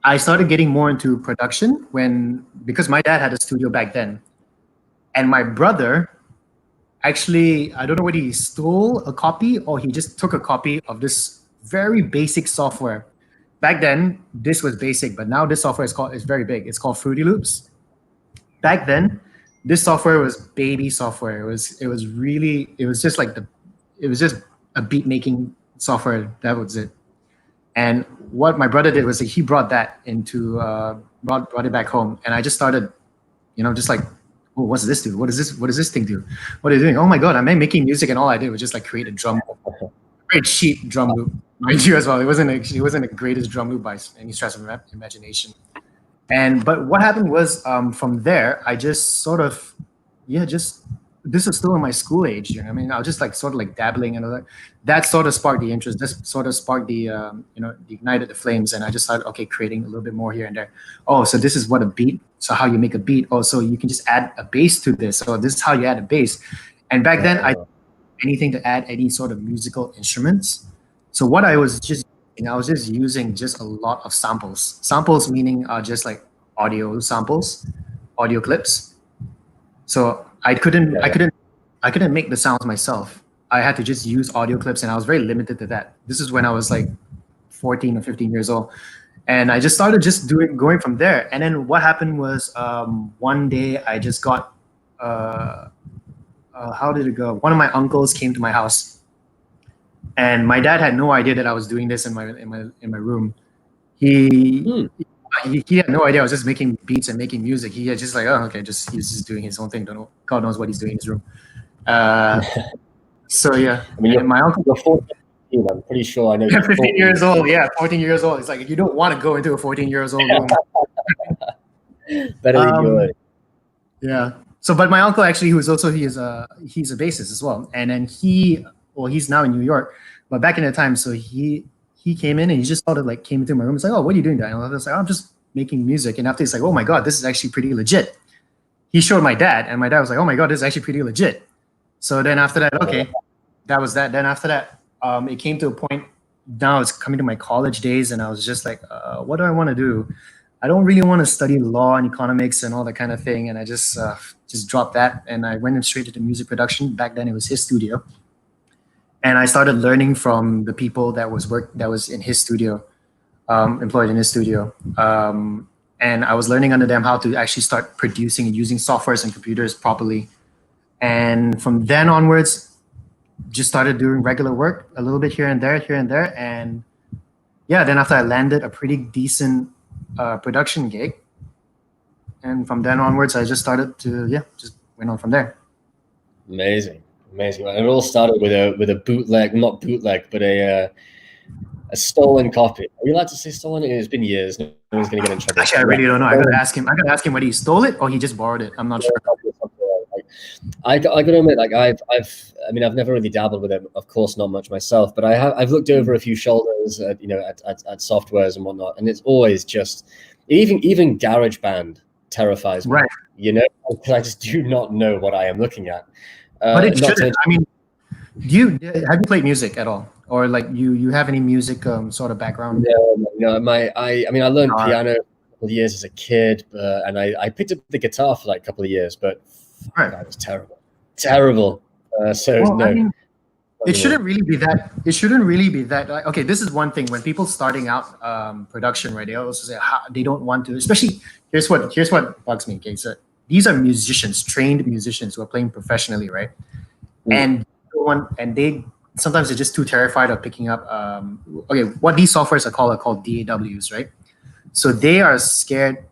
I started getting more into production because my dad had a studio back then, and my brother actually, I don't know whether he stole a copy or he just took a copy of this very basic software. Back then, this was basic, but now this software is very big. It's called Fruity Loops. Back then, this software was baby software. It was just a beat making software. That was it. And what my brother did was he brought that brought it back home, and I just started, just like, oh, what's this do? What does this thing do? What are you doing? Oh my God, I'm making music, and all I did was just like create a drum, very cheap drum loop, mind you as well. It wasn't the greatest drum loop by any stretch of imagination. But what happened was from there, I just sort of, this was still in my school age. I was just like sort of like dabbling, and that sort of sparked the interest. This sort of sparked the ignited the flames, and I just started creating a little bit more here and there. Oh, so this is what a beat. So how you make a beat? Oh, so you can just add a bass to this. So this is how you add a bass. And back then, I didn't have anything to add any sort of musical instruments. So what I was just using just a lot of samples. Samples meaning just like audio samples, audio clips. So I couldn't make the sounds myself. I had to just use audio clips, and I was very limited to that. This is when I was like 14 or 15 years old, and I just started going from there. And then what happened was one day I just got how did it go? One of my uncles came to my house, and my dad had no idea that I was doing this in my room. He had no idea I was just making beats and making music. He had just like, oh, okay, he's just doing his own thing. God knows what he's doing in his room. So yeah, my uncle. 15. I'm pretty sure I know. Yeah, 15 years old. Yeah, 14 years old. It's like you don't want to go into a 14-year-old room. Better leave yours. Yeah. So, but my uncle actually, he's a bassist as well, and then he's now in New York, but back in the time, so he came in and he just sort of like came into my room. It's like, oh, what are you doing, Daniel? I was like, oh, I'm just making music. And after he's like, oh my god, this is actually pretty legit. He showed my dad, and my dad was like, oh my god, this is actually pretty legit. So then after that, okay, that was that. Then after that, it came to a point. Now it's coming to my college days, and I was just like, what do I want to do? I don't really want to study law and economics and all that kind of thing. And I just dropped that, and I went in straight into music production. Back then, it was his studio, and I started learning from the people that was in his studio, employed in his studio, and I was learning under them how to actually start producing and using softwares and computers properly. And from then onwards, just started doing regular work, a little bit here and there, and yeah. Then after I landed a pretty decent production gig, and from then onwards I just started to just went on from there. Amazing. And it all started with a bootleg, not bootleg, but a stolen copy. Are you allowed to say stolen? It's been years. No one's gonna get in trouble. Actually, I really don't know. I gotta ask him whether he stole it or he just borrowed it. I'm not sure. I gotta admit, like I've never really dabbled with it. Of course, not much myself, but I've looked over a few shoulders at softwares and whatnot, and it's always just even GarageBand terrifies me. Right. Because I just do not know what I am looking at. But it shouldn't. I mean, have you played music at all, or like you have any music sort of background? No. I learned piano a couple of years as a kid, and I picked up the guitar for like a couple of years, but that was terrible. No. I mean, it shouldn't really be that. It shouldn't really be that. Like, okay, this is one thing when people starting out production, right? They also say they don't want to. Especially here's what bugs me. Okay, so these are musicians, trained musicians who are playing professionally, right? And they sometimes they're just too terrified of picking up. What these softwares are called DAWs, right? So they are scared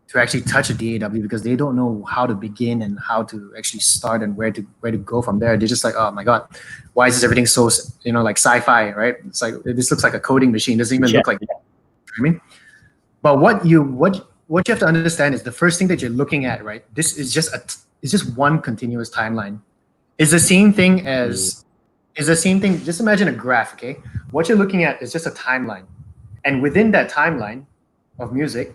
to actually touch a DAW because they don't know how to begin and how to actually start and where to go from there. They're just like, oh my god, why is this everything so like sci-fi, right? It's like this looks like a coding machine. It doesn't even look like. I mean, but what you have to understand is the first thing that you're looking at, right? This is just one continuous timeline. It's the same thing. Just imagine a graph, okay? What you're looking at is just a timeline, and within that timeline of music,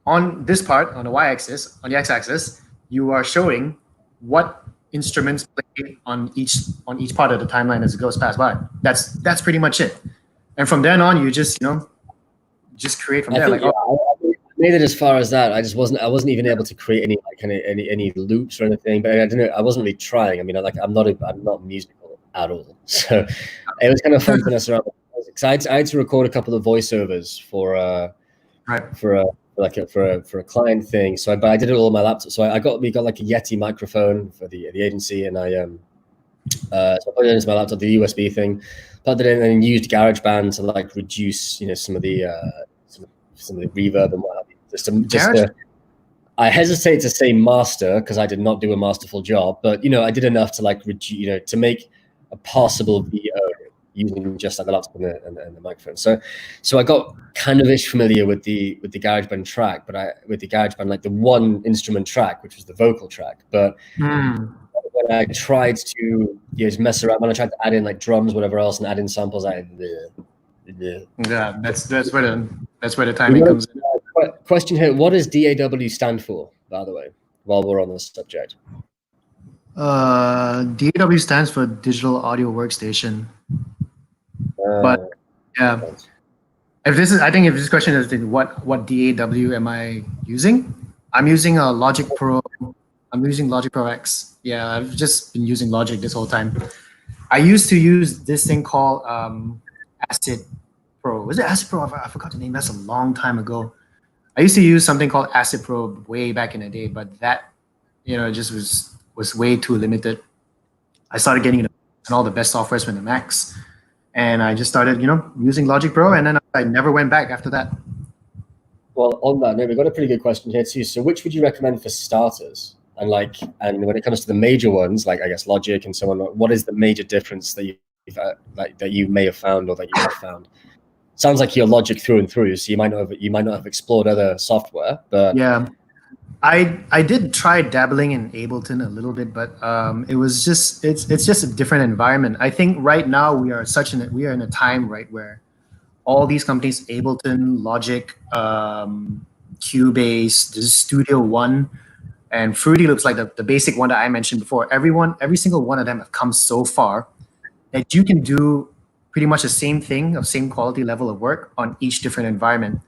on this part, on the y-axis, on the x-axis, you are showing what instruments play on each part of the timeline as it goes past by. That's pretty much it. And from then on, you just create from there. I made it as far as that. I wasn't even able to create any loops or anything. But I don't know. I wasn't really trying. I mean, I'm not musical at all. So it was kind of fun to mess around with music. Because I had to record a couple of voiceovers for a client thing. So I did it all on my laptop. So we got like a Yeti microphone for the agency, and so I put it into my laptop, the USB thing, plugged it in, and used GarageBand to like reduce some of the reverb and what have you. I hesitate to say master because I did not do a masterful job, but I did enough to like reduce, to make a passable VO using just like the laptop and the microphone. So I got kind of ish familiar with the GarageBand track, but with the GarageBand, like the one instrument track, which was the vocal track. But when I tried to just mess around, when I tried to add in like drums, whatever else, and add in samples, yeah, that's where the timing comes in. Question here: what does DAW stand for, by the way? While we're on this subject, DAW stands for Digital Audio Workstation. But yeah, if this question is what DAW am I using? I'm using a Logic Pro. I'm using Logic Pro X. Yeah, I've just been using Logic this whole time. I used to use this thing called Acid Pro. Was it Acid Pro? I forgot the name. That's a long time ago. I used to use something called Acid Pro way back in the day, but that just was way too limited. I started getting all the best softwares from the Macs. And I just started, using Logic Pro, and then I never went back after that. Well, on that note, we've got a pretty good question here too. So, which would you recommend for starters? And when it comes to the major ones, like I guess Logic and so on, what is the major difference that you like that you may have found or that you have found? Sounds like you're Logic through and through, so you might not have explored other software, but Yeah. I did try dabbling in Ableton a little bit, but it's just a different environment. I think right now we are in a time, right, where all these companies, Ableton, Logic, Cubase, this is Studio One, and Fruity Loops, like the basic one that I mentioned before. Every single one of them have come so far that you can do pretty much the same thing, of same quality level of work on each different environment.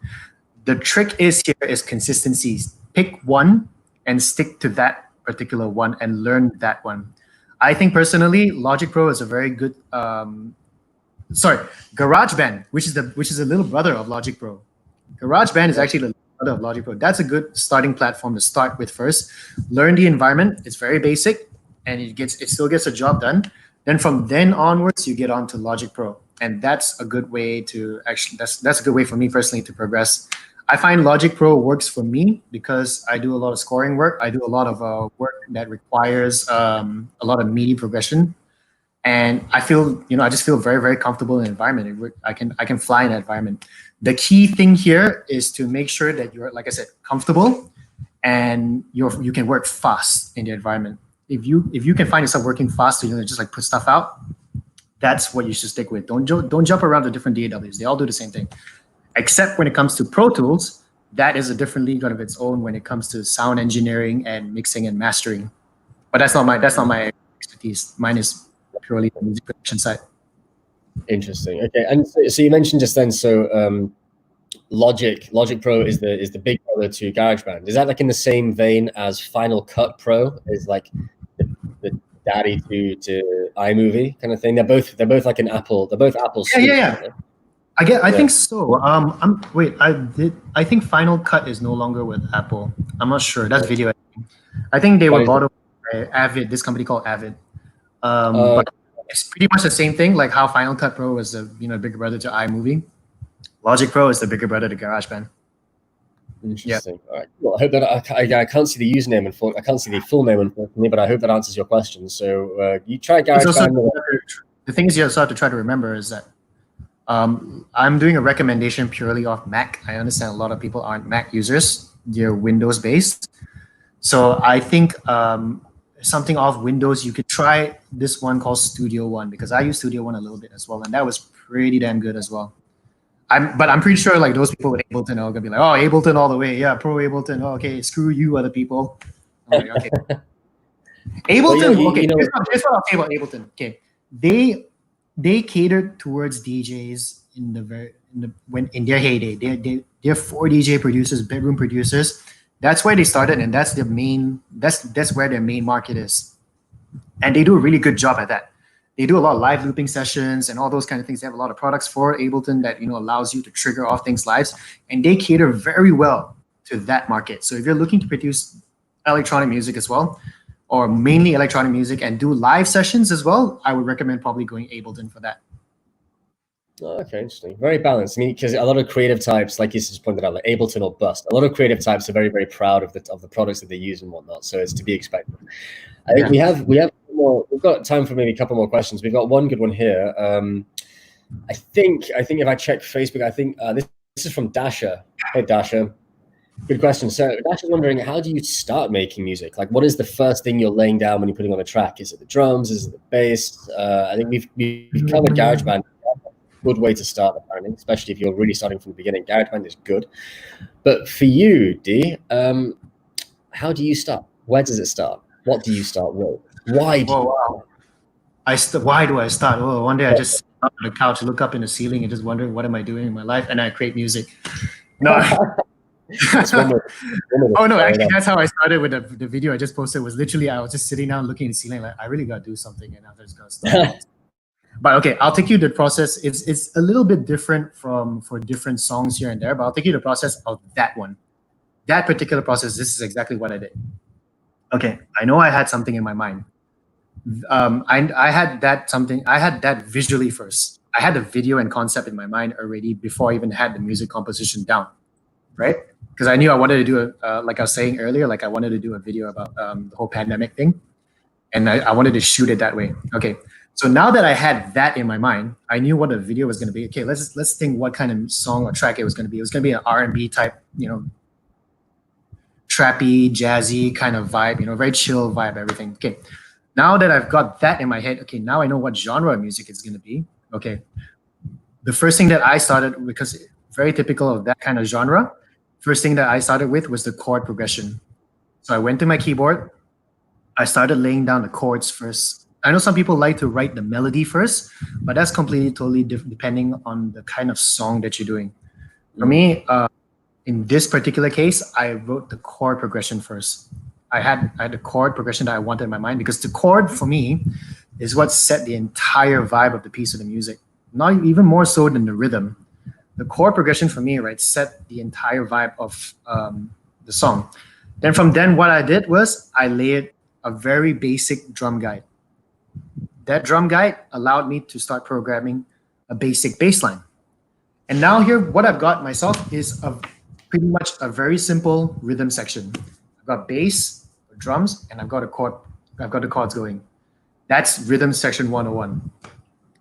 The trick is consistencies. Pick one and stick to that particular one and learn that one. I think personally, Logic Pro is a very good. GarageBand, which is a little brother of Logic Pro. GarageBand is actually the brother of Logic Pro. That's a good starting platform to start with first. Learn the environment. It's very basic, and it still gets the job done. Then from then onwards, you get on to Logic Pro, and that's a good way to that's a good way for me personally to progress. I find Logic Pro works for me because I do a lot of scoring work. I do a lot of work that requires a lot of MIDI progression, and I just feel very, very comfortable in the environment. I can fly in that environment. The key thing here is to make sure that you're, like I said, comfortable, and you can work fast in the environment. If you can find yourself working fast, just like put stuff out, that's what you should stick with. Don't jump around to different DAWs. They all do the same thing. Except when it comes to Pro Tools, that is a different league of its own when it comes to sound engineering and mixing and mastering. But that's not my expertise. Mine is purely the music production side. Interesting. Okay, and so you mentioned just then, so Logic Pro is the big brother to GarageBand. Is that like in the same vein as Final Cut Pro is like the daddy to iMovie kind of thing? They're both like an Apple. They're both Apple. Yeah. I think so. I think Final Cut is no longer with Apple. I'm not sure. That's video editing. I think they were bought by Avid, this company called Avid. But it's pretty much the same thing, like how Final Cut Pro was the bigger brother to iMovie. Logic Pro is the bigger brother to GarageBand. Interesting. Yeah. All right. Well, I hope that I can't see the username and I can't see the full name unfortunately, but I hope that answers your question. So you try GarageBand. The things you also have to try to remember is that I'm doing a recommendation purely off Mac. I understand a lot of people aren't Mac users; they're Windows based. So I think something off Windows, you could try this one called Studio One, because I use Studio One a little bit as well, and that was pretty damn good as well. But I'm pretty sure like those people with Ableton are gonna be like, oh, Ableton all the way, yeah, pro Ableton. Oh, okay, screw you, other people. I'm like, okay. Ableton. Well, okay, here's what I'll say about Ableton. Okay, they catered towards DJs in their heyday. They're for DJ producers, bedroom producers. That's where they started, and that's where their main market is. And they do a really good job at that. They do a lot of live looping sessions and all those kind of things. They have a lot of products for Ableton that allows you to trigger off things live, and they cater very well to that market. So if you're looking to produce electronic music as well, or mainly electronic music, and do live sessions as well, I would recommend probably going Ableton for that. Oh, okay, interesting. Very balanced. I mean, because a lot of creative types, like you just pointed out, like Ableton or bust. A lot of creative types are very, very proud of the products that they use and whatnot. So it's to be expected. I think we have more. We've got time for maybe a couple more questions. We've got one good one here. I think if I check Facebook, I think this is from Dasha. Hey, Dasha. Good question. So Dasha's wondering, how do you start making music? Like, what is the first thing you're laying down when you're putting on a track? Is it the drums? Is it the bass? I think we've covered GarageBand. Good way to start, apparently, especially if you're really starting from the beginning. GarageBand is good. But for you, D, how do you start? Where does it start? What do you start with? Why do why do I start? Oh, one day I just sit up on the couch, look up in the ceiling, and just wonder, what am I doing in my life? And I create music. No. Oh no, actually that's how I started with the video I just posted. Was literally I was just sitting down looking at the ceiling like, I really gotta do something, and I'm just gonna start. But okay, I'll take you the process. It's a little bit different for different songs here and there, but I'll take you the process of that one. That particular process, this is exactly what I did. Okay, I know I had something in my mind. I had that visually first. I had the video and concept in my mind already before I even had the music composition down, right? Because I knew I wanted to do like I was saying earlier, like I wanted to do a video about the whole pandemic thing, and I wanted to shoot it that way. Okay, So now that I had that in my mind, I knew what the video was going to be. Okay, let's think what kind of song or track it was going to be. It was going to be an R&B type, trappy, jazzy kind of vibe, very chill vibe, everything. Okay, now that I've got that in my head, okay, now I know what genre of music it's going to be. Okay, the first thing that I started, because very typical of that kind of genre, first thing that I started with was the chord progression. So I went to my keyboard, I started laying down the chords first. I know some people like to write the melody first, but that's completely, totally different depending on the kind of song that you're doing. For me, in this particular case, I wrote the chord progression first. I had the chord progression that I wanted in my mind, because the chord for me is what set the entire vibe of the piece of the music. Not even more so than the rhythm. The chord progression for me, right, set the entire vibe of the song. Then from then, what I did was I layered a very basic drum guide. That drum guide allowed me to start programming a basic bass line. And now here, what I've got myself is pretty much a very simple rhythm section. I've got bass, drums, and I've got the chords going. That's rhythm section 101.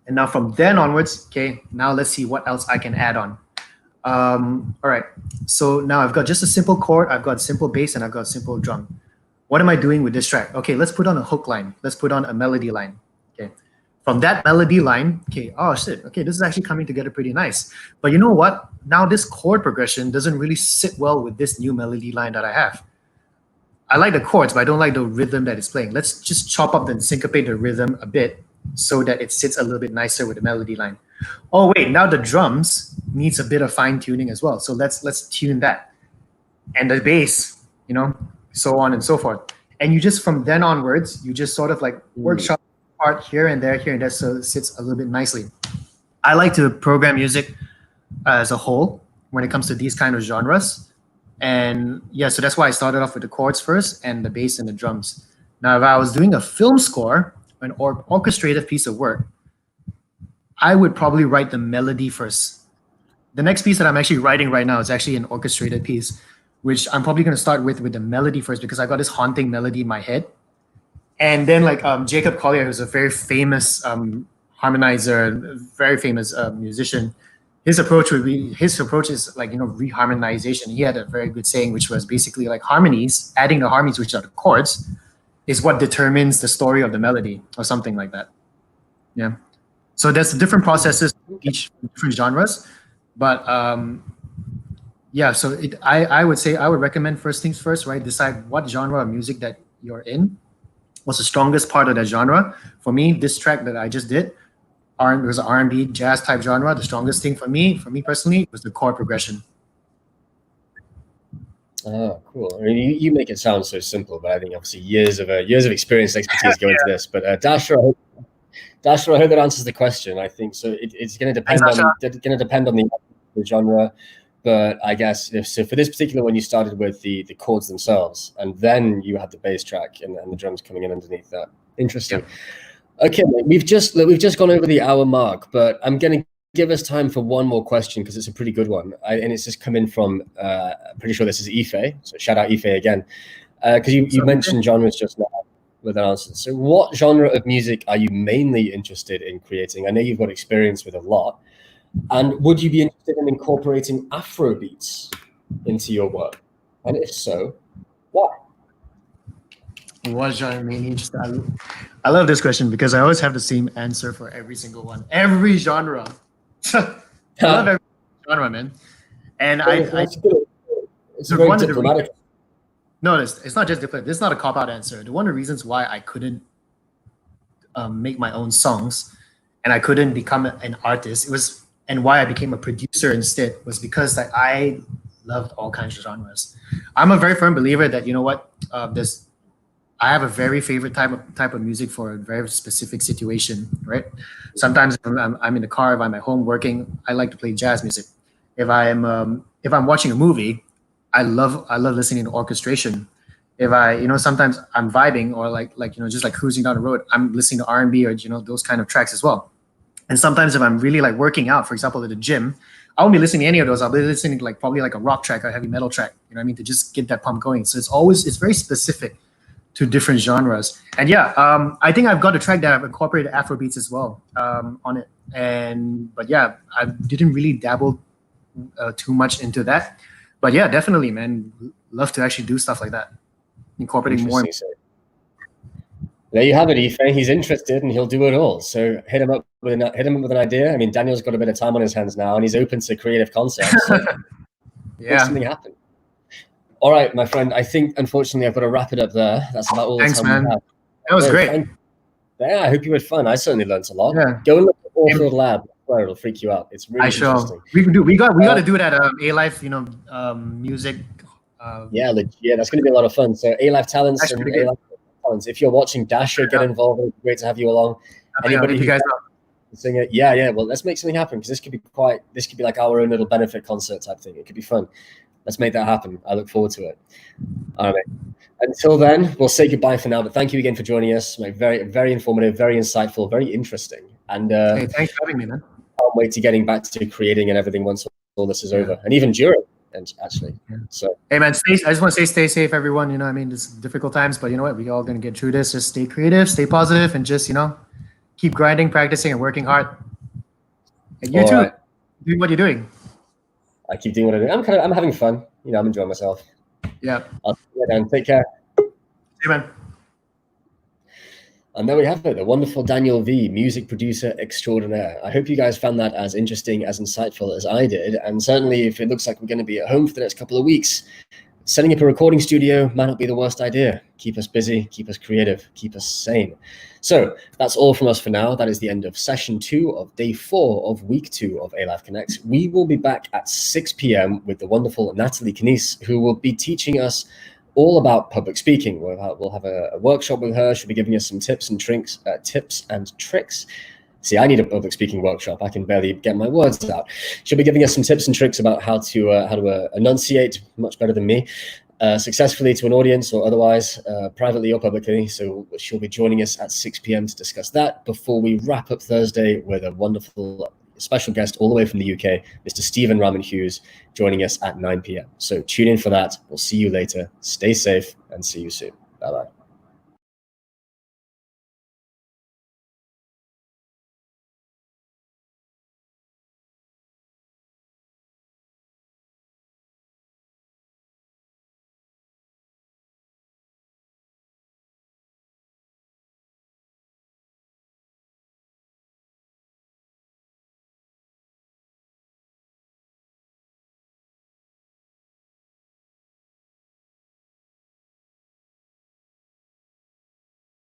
And now from then onwards, okay, now let's see what else I can add on. All right, so now I've got just a simple chord, I've got simple bass, and I've got simple drum. What am I doing with this track? Okay, let's put on a hook line. Let's put on a melody line. Okay, from that melody line, okay, oh shit, okay, this is actually coming together pretty nice. But you know what? Now this chord progression doesn't really sit well with this new melody line that I have. I like the chords, but I don't like the rhythm that it's playing. Let's just chop up and syncopate the rhythm a bit so that it sits a little bit nicer with the melody line. Oh wait, now the drums needs a bit of fine tuning as well. So let's tune that. And the bass, so on and so forth. And you just, from then onwards, you just sort of like workshop part here and there, so it sits a little bit nicely. I like to program music as a whole when it comes to these kind of genres. And yeah, so that's why I started off with the chords first and the bass and the drums. Now, if I was doing a film score, an orchestrated piece of work, I would probably write the melody first. The next piece that I'm actually writing right now is actually an orchestrated piece, which I'm probably going to start with the melody first, because I got this haunting melody in my head. And then like Jacob Collier, who's a very famous harmonizer, very famous musician, his approach is like, reharmonization. He had a very good saying, which was basically like harmonies, adding the harmonies, which are the chords, is what determines the story of the melody, or something like that. Yeah. So there's different processes, each different genres, but yeah. So I would say I would recommend first things first, right? Decide what genre of music that you're in. What's the strongest part of that genre? For me, this track that I just did, it was an R&B jazz type genre. The strongest thing for me personally, was the chord progression. Oh, cool. I mean, you make it sound so simple, but I think obviously years of experience and expertise go into this. But Dashra, I hope that answers the question. I think so. It's going to depend on the genre. But I guess so for this particular one, you started with the chords themselves, and then you had the bass track and the drums coming in underneath that. Interesting. Yeah. Okay, we've just gone over the hour mark, but I'm going to give us time for one more question, because it's a pretty good one, and it's just come in from. I'm pretty sure this is Ife. So shout out Ife again, because you mentioned genres just now with an answer. So what genre of music are you mainly interested in creating? I know you've got experience with a lot. And would you be interested in incorporating Afro beats into your work? And if so, why? What genre mainly interested? I love this question, because I always have the same answer for every single one. Every genre. I love every genre, man. And it's very diplomatic. No, it's not just diplomatic. This is not a cop-out answer. One of the reasons why I couldn't make my own songs and I couldn't become an artist, and why I became a producer instead, was because I loved all kinds of genres. I'm a very firm believer that, I have a very favorite type of music for a very specific situation, right? Sometimes I'm in the car, if I'm at home working, I like to play jazz music. If I'm watching a movie, I love listening to orchestration. If sometimes I'm vibing, or just like cruising down the road, I'm listening to R&B or those kind of tracks as well. And sometimes if I'm really like working out, for example, at the gym, I won't be listening to any of those. I'll be listening to probably like a rock track or a heavy metal track, to just get that pump going. So it's very specific to different genres. And yeah, I think I've got a track that I've incorporated Afrobeats as well on it. But yeah, I didn't really dabble too much into that. But yeah, definitely, man, love to actually do stuff like that, incorporating more. There you have it, Ife. He's interested and he'll do it all. So hit him up with an idea. I mean, Daniel's got a bit of time on his hands now, and he's open to creative concepts. So make something happen. All right, my friend. I think unfortunately I've got to wrap it up there. That's about all the time we have. That was great. Yeah, I hope you had fun. I certainly learned a lot. Yeah. Go and look at Orfield Lab. It'll freak you out. It's really interesting. We got to do that ALYFE, music. Yeah, that's going to be a lot of fun. So ALYFE talents and ALYFE talents. If you're watching Dasher, get involved. It'd be great to have you along. Anybody who guys sing it, yeah. Well, let's make something happen, because this could be like our own little benefit concert type thing. It could be fun. Let's make that happen. I look forward to it. All right. Until then, we'll say goodbye for now. But thank you again for joining us. Very, very informative, very insightful, very interesting. And hey, thanks for having me, man. Can't wait to getting back to creating and everything once all this is over, and even during. And actually, so hey, man, I just want to say, stay safe, everyone. You know, I mean, it's difficult times, but you know what? We all gonna get through this. Just stay creative, stay positive, and just keep grinding, practicing, and working hard. And you too, doing what you're doing. I keep doing what I do. I'm having fun. I'm enjoying myself. Yeah. I'll see you then. Take care. See you, man. And there we have it, the wonderful Daniel V, music producer extraordinaire. I hope you guys found that as interesting, as insightful as I did. And certainly, if it looks like we're going to be at home for the next couple of weeks, setting up a recording studio might not be the worst idea. Keep us busy, keep us creative, keep us sane. So that's all from us for now. That is the end of session 2 of day 4 of week 2 of ALYFE Connects. We will be back at 6 p.m. with the wonderful Natalie Knies, who will be teaching us all about public speaking. We'll have a workshop with her. She'll be giving us some tips and tricks. See, I need a public speaking workshop. I can barely get my words out. She'll be giving us some tips and tricks about how to enunciate much better than me successfully to an audience, or otherwise, privately or publicly. So she'll be joining us at 6 p.m. to discuss that before we wrap up Thursday with a wonderful special guest all the way from the UK, Mr. Stephen Raman Hughes, joining us at 9 p.m. So tune in for that. We'll see you later. Stay safe and see you soon. Bye-bye.